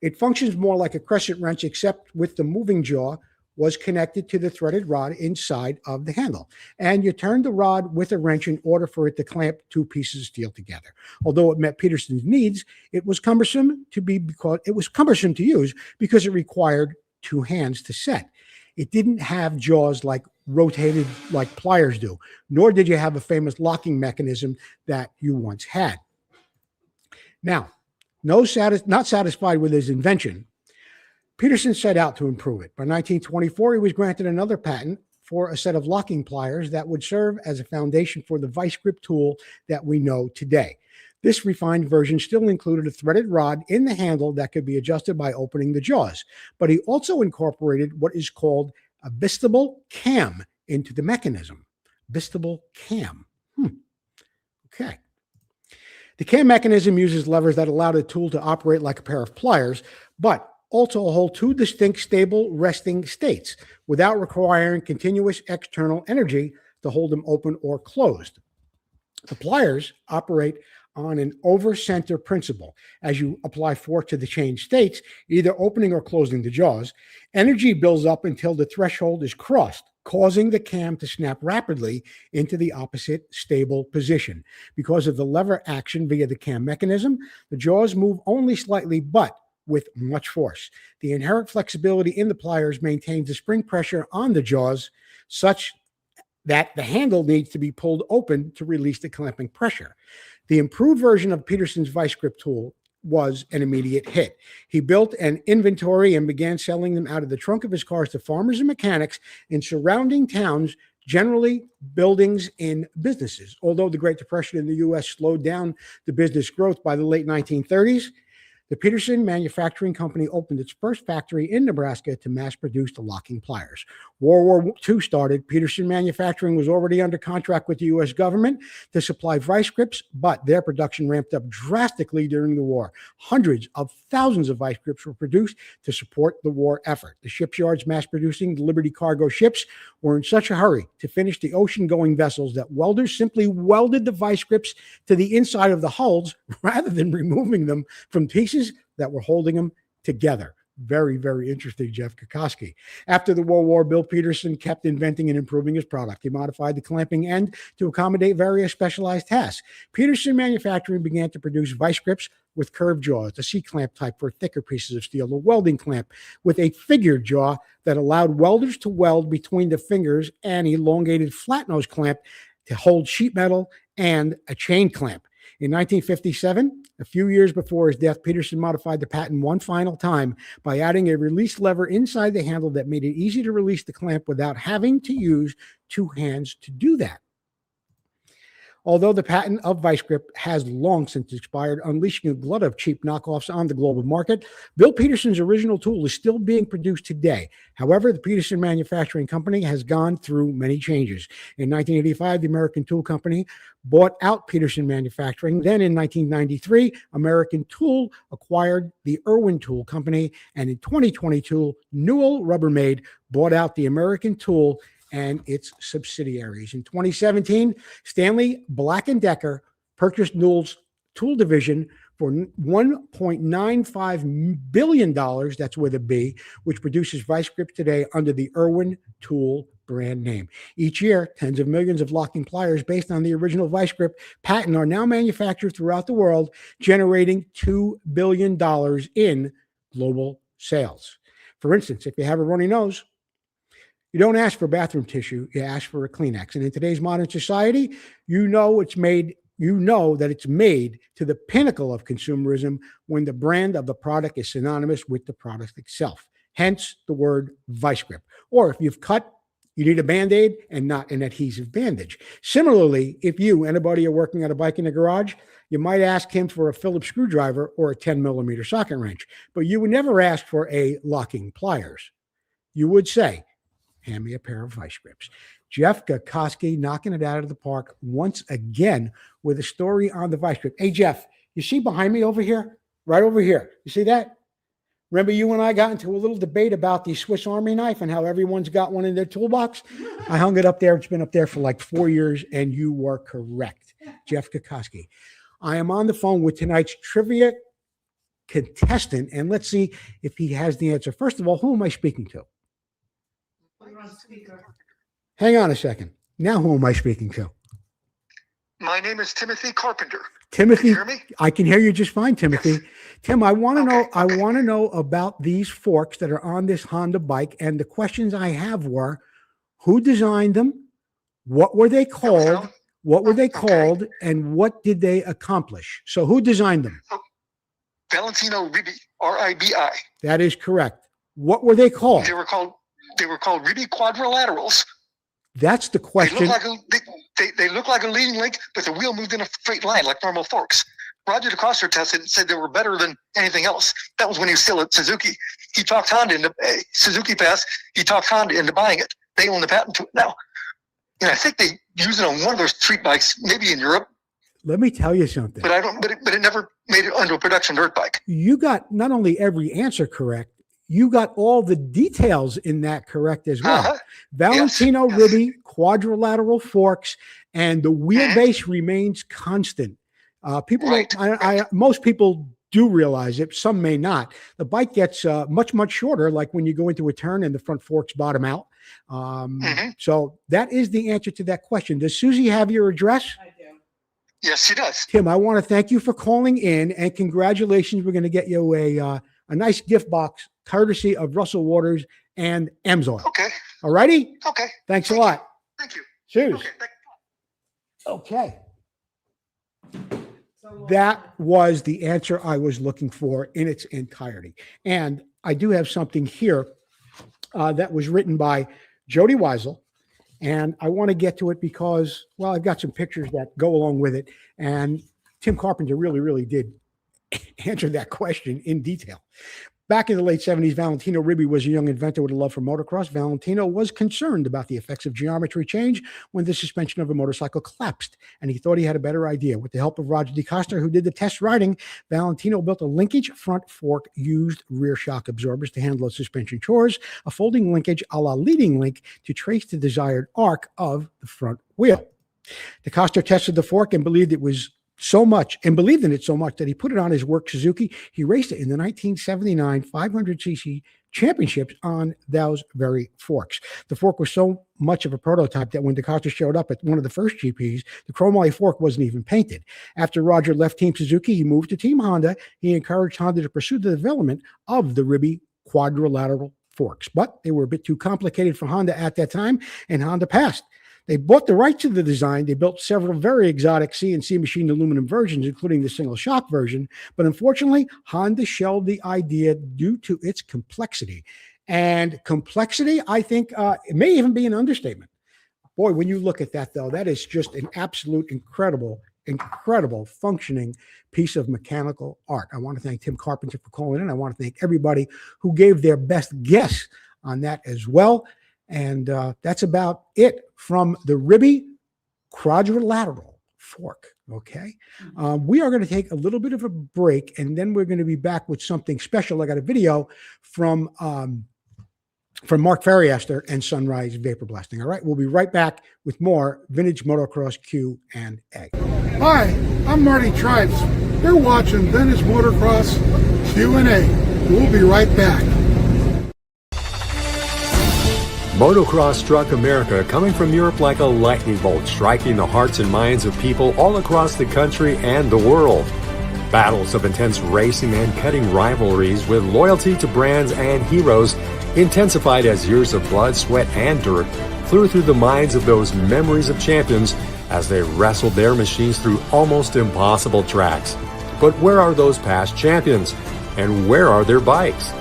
It functions more like a crescent wrench, except with the moving jaw was connected to the threaded rod inside of the handle. And you turn the rod with a wrench in order for it to clamp two pieces of steel together. Although it met Peterson's needs, it was cumbersome to use because it required two hands to set. It didn't have jaws like rotated like pliers do, nor did you have a famous locking mechanism that you once had. Now, not satisfied with his invention, Peterson set out to improve it. By 1924, he was granted another patent for a set of locking pliers that would serve as a foundation for the vice grip tool that we know today. This refined version still included a threaded rod in the handle that could be adjusted by opening the jaws, but he also incorporated what is called a bistable cam into the mechanism. Bistable cam. Okay. The cam mechanism uses levers that allow the tool to operate like a pair of pliers, but also hold two distinct stable resting states without requiring continuous external energy to hold them open or closed. The pliers operate on an over-center principle. As you apply force to the changed states, either opening or closing the jaws, energy builds up until the threshold is crossed, causing the cam to snap rapidly into the opposite stable position. Because of the lever action via the cam mechanism, the jaws move only slightly, but with much force. The inherent flexibility in the pliers maintains the spring pressure on the jaws such that the handle needs to be pulled open to release the clamping pressure. The improved version of Peterson's vice grip tool was an immediate hit. He built an inventory and began selling them out of the trunk of his cars to farmers and mechanics in surrounding towns, generally buildings and businesses. Although the Great Depression in the U.S. slowed down the business growth by the late 1930s, the Peterson Manufacturing Company opened its first factory in Nebraska to mass produce the locking pliers. World War II started. Peterson Manufacturing was already under contract with the U.S. government to supply vice grips, but their production ramped up drastically during the war. Hundreds of thousands of vice grips were produced to support the war effort. The shipyards mass producing the Liberty cargo ships were in such a hurry to finish the ocean-going vessels that welders simply welded the vice grips to the inside of the hulls rather than removing them from pieces that were holding them together. Very, very interesting, Jeff Kokoski. After the World War, Bill Peterson kept inventing and improving his product. He modified the clamping end to accommodate various specialized tasks. Peterson Manufacturing began to produce vice grips with curved jaws, the C-clamp type for thicker pieces of steel, a welding clamp with a figured jaw that allowed welders to weld between the fingers, and elongated flat nose clamp to hold sheet metal, and a chain clamp. In 1957, a few years before his death, Peterson modified the patent one final time by adding a release lever inside the handle that made it easy to release the clamp without having to use two hands to do that. Although the patent of vice grip has long since expired, unleashing a glut of cheap knockoffs on the global market, Bill Peterson's original tool is still being produced today. However, the Peterson Manufacturing Company has gone through many changes. In 1985, the American Tool Company bought out Peterson Manufacturing. Then in 1993, American Tool acquired the Irwin Tool Company. And in 2022, Newell Rubbermaid bought out the American Tool and its subsidiaries. In 2017, Stanley Black & Decker purchased Newell's tool division for $1.95 billion, that's with a B, which produces vice grips today under the Irwin Tool brand name. Each year, tens of millions of locking pliers based on the original vice grip patent are now manufactured throughout the world, generating $2 billion in global sales. For instance, if you have a runny nose, you don't ask for bathroom tissue, you ask for a Kleenex. And in today's modern society, you know that it's made to the pinnacle of consumerism when the brand of the product is synonymous with the product itself. Hence the word vice grip. Or if you've cut, you need a Band-Aid and not an adhesive bandage. Similarly, if you and a buddy are working on a bike in the garage, you might ask him for a Phillips screwdriver or a 10 millimeter socket wrench, but you would never ask for a locking pliers. You would say, hand me a pair of vice grips. Jeff Gakoski knocking it out of the park once again with a story on the vice grip. Hey, Jeff, you see behind me over here? Right over here. You see that? Remember you and I got into a little debate about the Swiss Army knife and how everyone's got one in their toolbox? I hung it up there. It's been up there for like 4 years, and you were correct. Jeff Gakoski. I am on the phone with tonight's trivia contestant, and let's see if he has the answer. First of all, who am I speaking to? Hang on a second. Now who am I speaking to? My name is Timothy Carpenter. Timothy, Can you hear me? I can hear you just fine, Timothy. Yes. Tim, I want to know. Okay. I want to know about these forks that are on this Honda bike, and the questions I have were: who designed them? What were they called? What were they called? And what did they accomplish? So, who designed them? Valentino Ribbi, R-I-B-I. That is correct. What were they called? They were called Ribbi quadrilaterals. That's the question. They look like a leading link, but the wheel moved in a straight line like normal forks. Roger DeCoster tested and said they were better than anything else. That was when he was still at Suzuki. He talked Honda into Suzuki Pass. He talked Honda into buying it. They own the patent to it now. And I think they use it on one of those street bikes, maybe in Europe. Let me tell you something. But it never made it onto a production dirt bike. You got not only every answer correct, you got all the details in that correct as well. Uh-huh. Valentino Yes. Ribbi, quadrilateral forks, and the wheelbase remains constant. Most people do realize it. Some may not. The bike gets much, much shorter, like when you go into a turn and the front forks bottom out. So that is the answer to that question. Does Susie have your address? I do. Yes, she does. Tim, I want to thank you for calling in, and congratulations. We're going to get you a nice gift box courtesy of Russell Waters and Amsoil. Okay. All righty? Okay. Thanks a lot. Thank you. Cheers. Okay. Okay. That was the answer I was looking for in its entirety. And I do have something here that was written by Jody Weisel. And I want to get to it because, well, I've got some pictures that go along with it. And Tim Carpenter really, really did answer that question in detail. Back in the late 70s, Valentino Ribbi was a young inventor with a love for motocross. Valentino was concerned about the effects of geometry change when the suspension of a motorcycle collapsed, and he thought he had a better idea. With the help of Roger DeCoster, who did the test riding, Valentino built a linkage front fork, used rear shock absorbers to handle suspension chores, a folding linkage a la leading link to trace the desired arc of the front wheel. DeCoster tested the fork and believed in it so much that he put it on his work Suzuki. He raced it in the 1979 500cc championships on those very forks. The fork was so much of a prototype that when DeCoster showed up at one of the first GPs, the chromoly fork wasn't even painted. After Roger left Team Suzuki, he moved to Team Honda. He encouraged Honda to pursue the development of the Ribbi quadrilateral forks, but they were a bit too complicated for Honda at that time, and Honda passed. They bought the rights to the design. They built several very exotic CNC machined aluminum versions, including the single shock version. But unfortunately, Honda shelved the idea due to its complexity. And complexity, I think, it may even be an understatement. Boy, when you look at that, though, that is just an absolute incredible functioning piece of mechanical art. I want to thank Tim Carpenter for calling in. I want to thank everybody who gave their best guess on that as well. And that's about it from the Ribby quadrilateral fork. Okay. We are going to take a little bit of a break, and then we're going to be back with something special. I got a video from Mark Ferriester and Sunrise Vapor Blasting. All right. We'll be right back with more Vintage Motocross Q&A. Hi, I'm Marty Tripes. You're watching Vintage Motocross Q&A. We'll be right back. Motocross struck America, coming from Europe like a lightning bolt, striking the hearts and minds of people all across the country and the world. Battles of intense racing and cutting rivalries with loyalty to brands and heroes intensified as years of blood, sweat, and dirt flew through the minds of those memories of champions as they wrestled their machines through almost impossible tracks. But where are those past champions? And where are their bikes?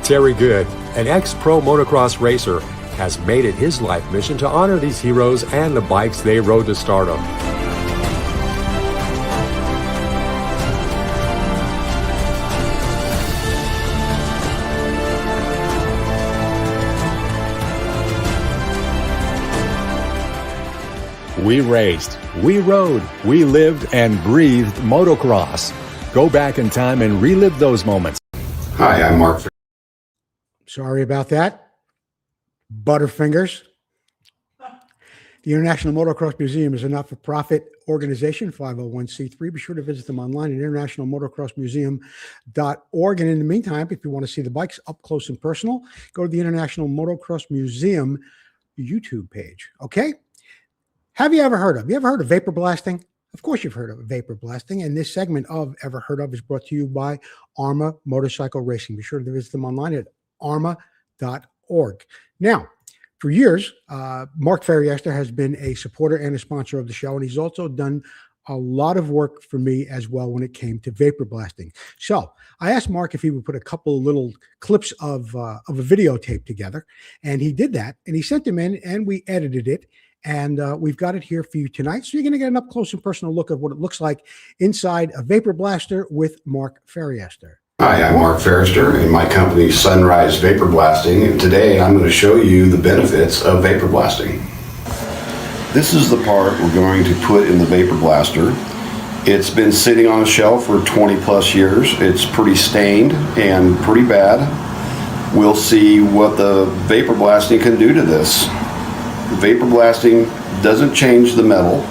Terry Good, an ex-pro motocross racer, has made it his life mission to honor these heroes and the bikes they rode to stardom. We raced, we rode, we lived and breathed motocross. Go back in time and relive those moments. Hi, I'm Mark. Sorry about that. Butterfingers. The International Motocross Museum is a not-for-profit organization, 501c3. Be sure to visit them online at internationalmotocrossmuseum.org. And in the meantime, if you want to see the bikes up close and personal, go to the International Motocross Museum YouTube page. Okay? Have you ever heard of vapor blasting? Of course you've heard of vapor blasting. And this segment of Ever Heard Of is brought to you by ARMA Motorcycle Racing. Be sure to visit them online at arma.org. Now, for years, Mark Ferriester has been a supporter and a sponsor of the show, and he's also done a lot of work for me as well when it came to vapor blasting. So I asked Mark if he would put a couple of little clips of a videotape together, and he did that, and he sent them in, and we edited it, and we've got it here for you tonight. So you're going to get an up close and personal look at what it looks like inside a vapor blaster with Mark Ferriester. Hi, I'm Mark Ferrister, and my company is Sunrise Vapor Blasting, and today I'm going to show you the benefits of vapor blasting. This is the part we're going to put in the vapor blaster. It's been sitting on a shelf for 20 plus years. It's pretty stained and pretty bad. We'll see what the vapor blasting can do to this. Vapor blasting doesn't change the metal.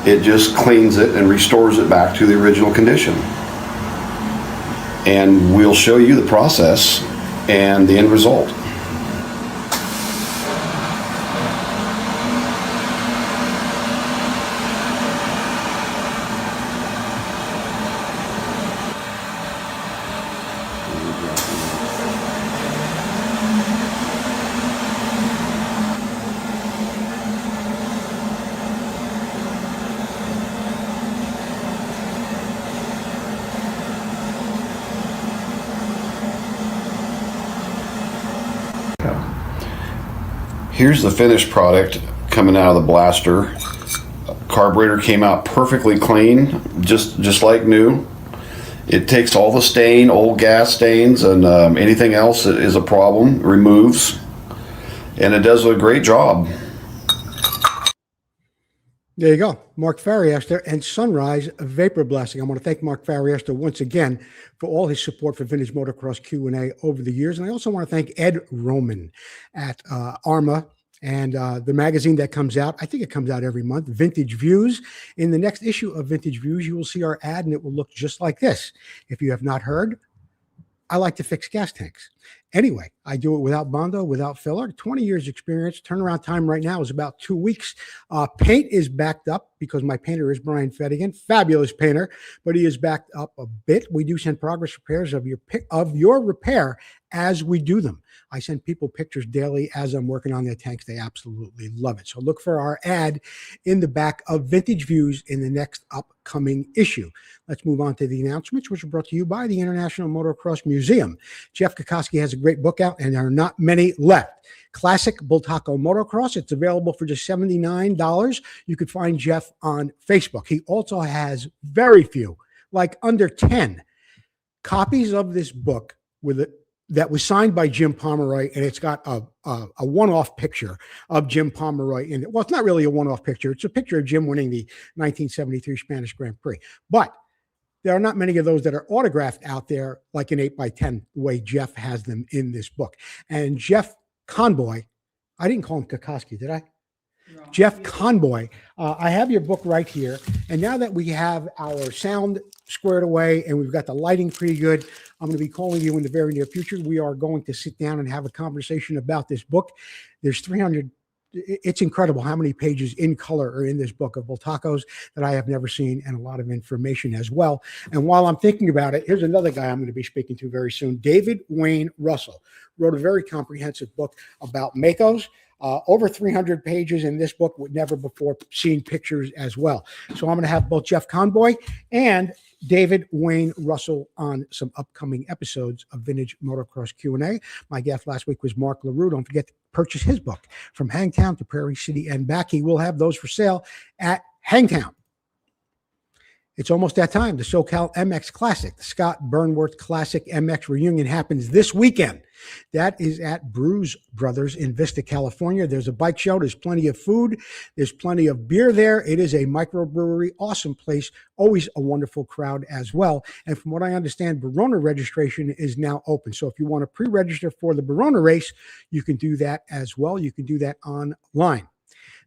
It just cleans it and restores it back to the original condition. And we'll show you the process and the end result. Here's the finished product coming out of the blaster. Carburetor came out perfectly clean, just like new. It takes all the stain, old gas stains, and anything else that is a problem, removes, and it does a great job. There you go. Mark Ferriester and Sunrise Vapor Blasting. I want to thank Mark Ferriester once again for all his support for Vintage Motocross Q&A over the years. And I also want to thank Ed Roman at ARMA and the magazine that comes out. I think it comes out every month, Vintage Views. In the next issue of Vintage Views, you will see our ad, and it will look just like this. If you have not heard, I like to fix gas tanks. Anyway, I do it without Bondo, without filler. 20 years experience. Turnaround time right now is about 2 weeks. Paint is backed up because my painter is Brian Fedigan. Fabulous painter, but he is backed up a bit. We do send progress repairs of your repair as we do them. I send people pictures daily as I'm working on their tanks. They absolutely love it. So look for our ad in the back of Vintage Views in the next upcoming issue. Let's move on to the announcements, which are brought to you by the International Motocross Museum. Jeff Kokoski has a great book out out, and there are not many left. Classic Bultaco Motocross. It's available for just $79. You could find Jeff on Facebook. He also has very few, like under 10 copies of this book that was signed by Jim Pomeroy, and it's got a one-off picture of Jim Pomeroy in it. Well, it's not really a one-off picture. It's a picture of Jim winning the 1973 Spanish Grand Prix. But there are not many of those that are autographed out there like an 8x10, the way Jeff has them in this book. And Jeff Conboy, I didn't call him Kokoski, did I? No. Jeff Conboy, I have your book right here. And now that we have our sound squared away and we've got the lighting pretty good, I'm going to be calling you in the very near future. We are going to sit down and have a conversation about this book. There's 300. It's incredible how many pages in color are in this book of Bultacos that I have never seen, and a lot of information as well. And while I'm thinking about it, here's another guy I'm going to be speaking to very soon. David Wayne Russell wrote a very comprehensive book about Makos. Over 300 pages in this book with never before seen pictures as well. So I'm going to have both Jeff Conboy and David Wayne Russell on some upcoming episodes of Vintage Motocross Q&A. My guest last week was Mark LaRue. Don't forget to purchase his book, From Hangtown to Prairie City and Back. He will have those for sale at Hangtown. It's almost that time. The SoCal MX Classic, the Scott Burnworth Classic MX reunion happens this weekend. That is at Brews Brothers in Vista, California. There's a bike show. There's plenty of food. There's plenty of beer there. It is a microbrewery, awesome place, always a wonderful crowd as well. And from what I understand, Verona registration is now open. So if you want to pre-register for the Verona race, you can do that as well. You can do that online.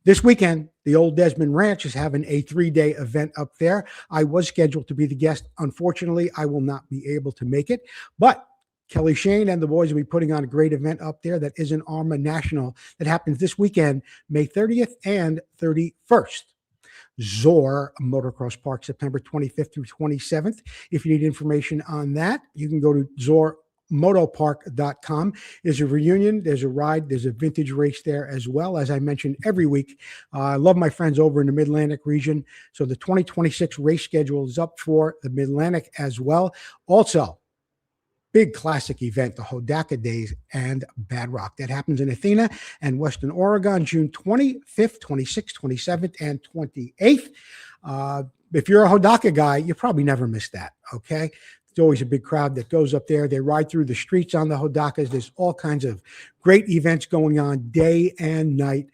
This weekend, the Old Desmond Ranch is having a 3-day event up there. I was scheduled to be the guest. Unfortunately, I will not be able to make it, but Kelly Shane and the boys will be putting on a great event up there that is an ARMA National that happens this weekend, May 30th and 31st. Zor Motocross Park, September 25th through 27th. If you need information on that, you can go to zormotopark.com. There's a reunion, there's a ride, there's a vintage race there as well. As I mentioned every week, I love my friends over in the Mid-Atlantic region. So the 2026 race schedule is up for the Mid-Atlantic as well. Also, big classic event, the Hodaka Days and Bad Rock. That happens in Athena and Western Oregon, June 25th, 26th, 27th, and 28th. If you're a Hodaka guy, you probably never miss that, okay? There's always a big crowd that goes up there. They ride through the streets on the Hodakas. There's all kinds of great events going on day and night,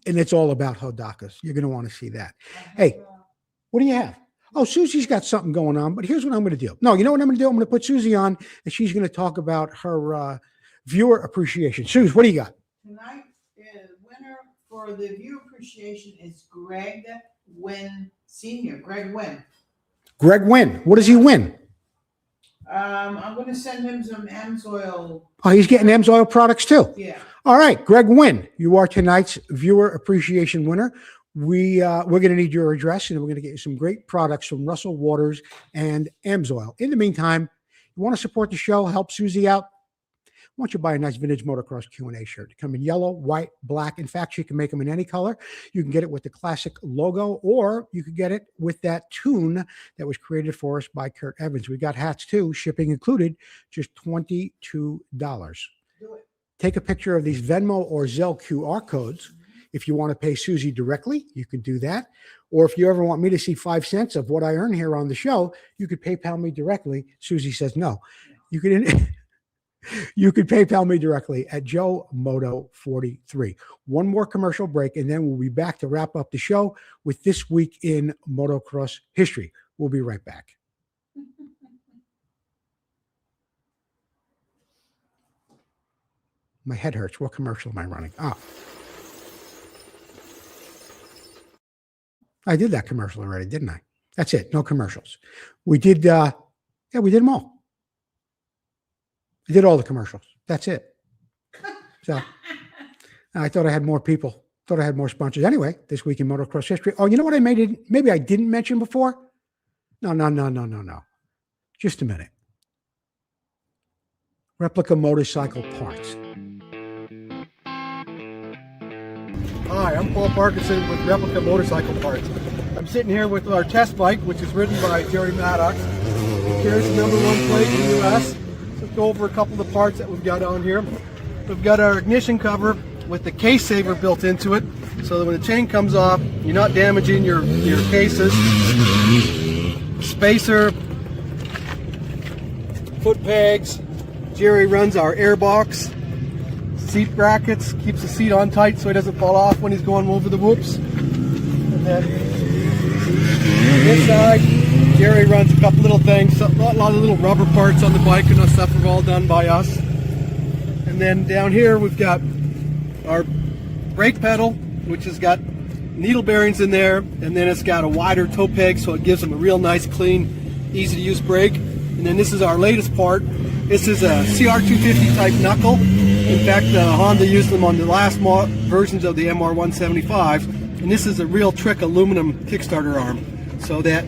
and it's all about Hodakas. You're going to want to see that. Hey, what do you have? Oh, Susie's got something going on, but here's what I'm going to do. No, you know what I'm going to do? I'm going to put Susie on, and she's going to talk about her viewer appreciation. Susie, what do you got? Tonight, the winner for the viewer appreciation is Greg Wynn Sr. Greg Wynn. Greg Wynn. What does he win? I'm going to send him some Amsoil. Oh, he's getting Amsoil products too. Yeah. All right, Greg Wynn, you are tonight's viewer appreciation winner. We're going to need your address, and we're going to get you some great products from Russell Waters and Amsoil. In the meantime, you want to support the show, help Susie out? Why don't you buy a nice Vintage Motocross Q&A shirt? They come in yellow, white, black. In fact, you can make them in any color. You can get it with the classic logo, or you could get it with that tune that was created for us by Kurt Evans. We got hats too, shipping included, just $22. Do it. Take a picture of these Venmo or Zelle QR codes. If you want to pay Susie directly, you can do that. Or if you ever want me to see 5 cents of what I earn here on the show, you could PayPal me directly. Susie says no. You could PayPal me directly at Joe Moto 43. One more commercial break, and then we'll be back to wrap up the show with This Week in Motocross History. We'll be right back. My head hurts. What commercial am I running? I did that commercial already, didn't I? That's it. No commercials. We did, we did them all. I did all the commercials. That's it. So I thought I had more people. Thought I had more sponsors. Anyway, This Week in Motocross History. Oh, you know what maybe I didn't mention before? No. Just a minute. Replica motorcycle parts. Hi, I'm Paul Parkinson with Replica Motorcycle Parts. I'm sitting here with our test bike, which is ridden by Jerry Maddox. It carries the #1 plate in the U.S. go over a couple of the parts that we've got on here. We've got our ignition cover with the case saver built into it, so that when the chain comes off, you're not damaging your cases. Spacer, foot pegs. Jerry runs our air box. Seat brackets, keeps the seat on tight so he doesn't fall off when he's going over the whoops. And then on this side, Jerry runs a couple little things, a lot of little rubber parts on the bike, and that stuff are all done by us. And then down here we've got our brake pedal, which has got needle bearings in there, and then it's got a wider toe peg, so it gives them a real nice, clean, easy to use brake. And then this is our latest part. This is a CR250 type knuckle. In fact, Honda used them on the last versions of the MR175, and this is a real trick aluminum Kickstarter arm. So that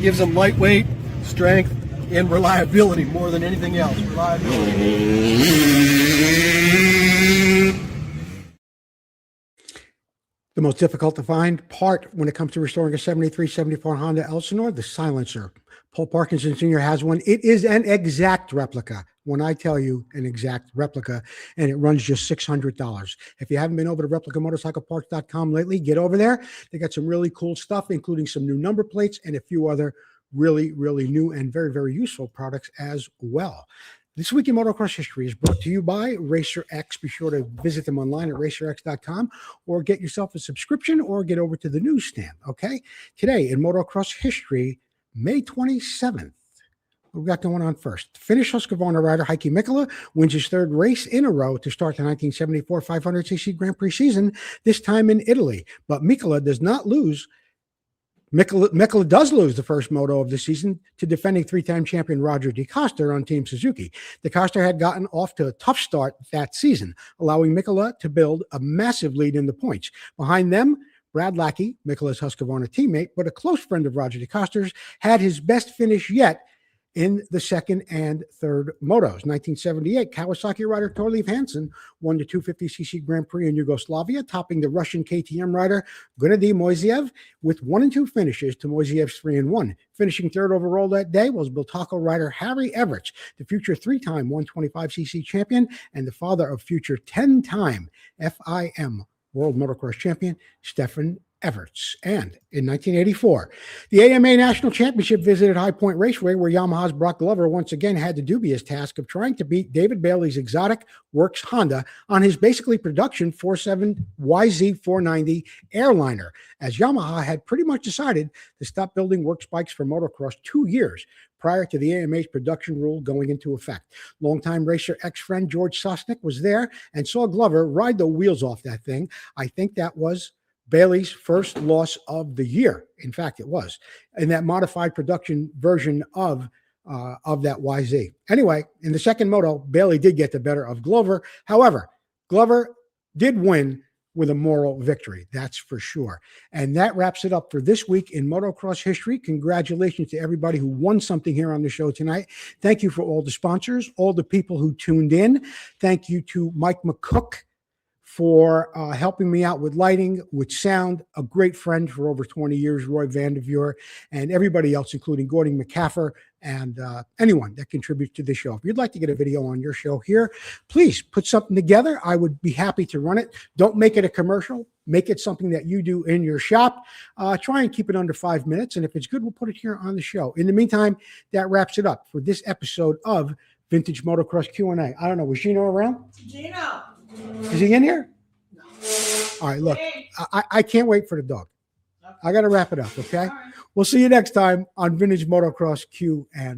gives them lightweight, strength, and reliability more than anything else. The most difficult to find part when it comes to restoring a 73, 74 Honda Elsinore, the silencer. Paul Parkinson Sr. has one. It is an exact replica. When I tell you an exact replica, and it runs just $600. If you haven't been over to replicamotorcycleparts.com lately, get over there. They got some really cool stuff, including some new number plates and a few other really, really new and very, very useful products as well. This Week in Motocross History is brought to you by RacerX. Be sure to visit them online at racerx.com or get yourself a subscription or get over to the newsstand, okay? Today in Motocross History, May 27th, we've got going on first. Finnish Husqvarna rider Heikki Mikkola wins his third race in a row to start the 1974 500cc Grand Prix season, this time in Italy. But Mikkola does not lose. Mikkola does lose the first moto of the season to defending three-time champion Roger DeCoster on Team Suzuki. DeCoster had gotten off to a tough start that season, allowing Mikkola to build a massive lead in the points. Behind them, Brad Lackey, Mikkola's Husqvarna teammate, but a close friend of Roger DeCoster's, had his best finish yet in the second and third motos. 1978, Kawasaki rider Torleif Hansen won the 250cc Grand Prix in Yugoslavia, topping the Russian KTM rider Gennady Moiseev with 1 and 2 finishes to Moiseev's 3 and 1. Finishing third overall that day was Bultaco rider Harry Everts, the future 3-time 125cc champion and the father of future 10-time FIM World Motocross champion Stefan Everts. And in 1984, the AMA National Championship visited High Point Raceway, where Yamaha's Brock Glover once again had the dubious task of trying to beat David Bailey's exotic Works Honda on his basically production 47 YZ490 airliner, as Yamaha had pretty much decided to stop building Works bikes for motocross 2 years prior to the AMA's production rule going into effect. Longtime Racer X friend George Sosnick was there and saw Glover ride the wheels off that thing. I think that was Bailey's first loss of the year. In fact, it was in that modified production version of that YZ. Anyway, in the second moto, Bailey did get the better of Glover. However, Glover did win with a moral victory, that's for sure. And that wraps it up for this week in motocross history. Congratulations to everybody who won something here on the show tonight. Thank you for all the sponsors, all the people who tuned in. Thank you to Mike McCook for helping me out with lighting, with sound, a great friend for over 20 years, Roy Vanderveer, and everybody else, including Gordon McCaffer and anyone that contributes to the show. If you'd like to get a video on your show here, please put something together. I would be happy to run it. Don't make it a commercial. Make it something that you do in your shop. Try and keep it under 5 minutes, and if it's good, we'll put it here on the show. In the meantime, that wraps it up for this episode of Vintage Motocross Q&A. I don't know, was Gino around? Gino. Is he in here? No. All right, look, I can't wait for the dog. I got to wrap it up, okay? We'll see you next time on Vintage Motocross Q&A.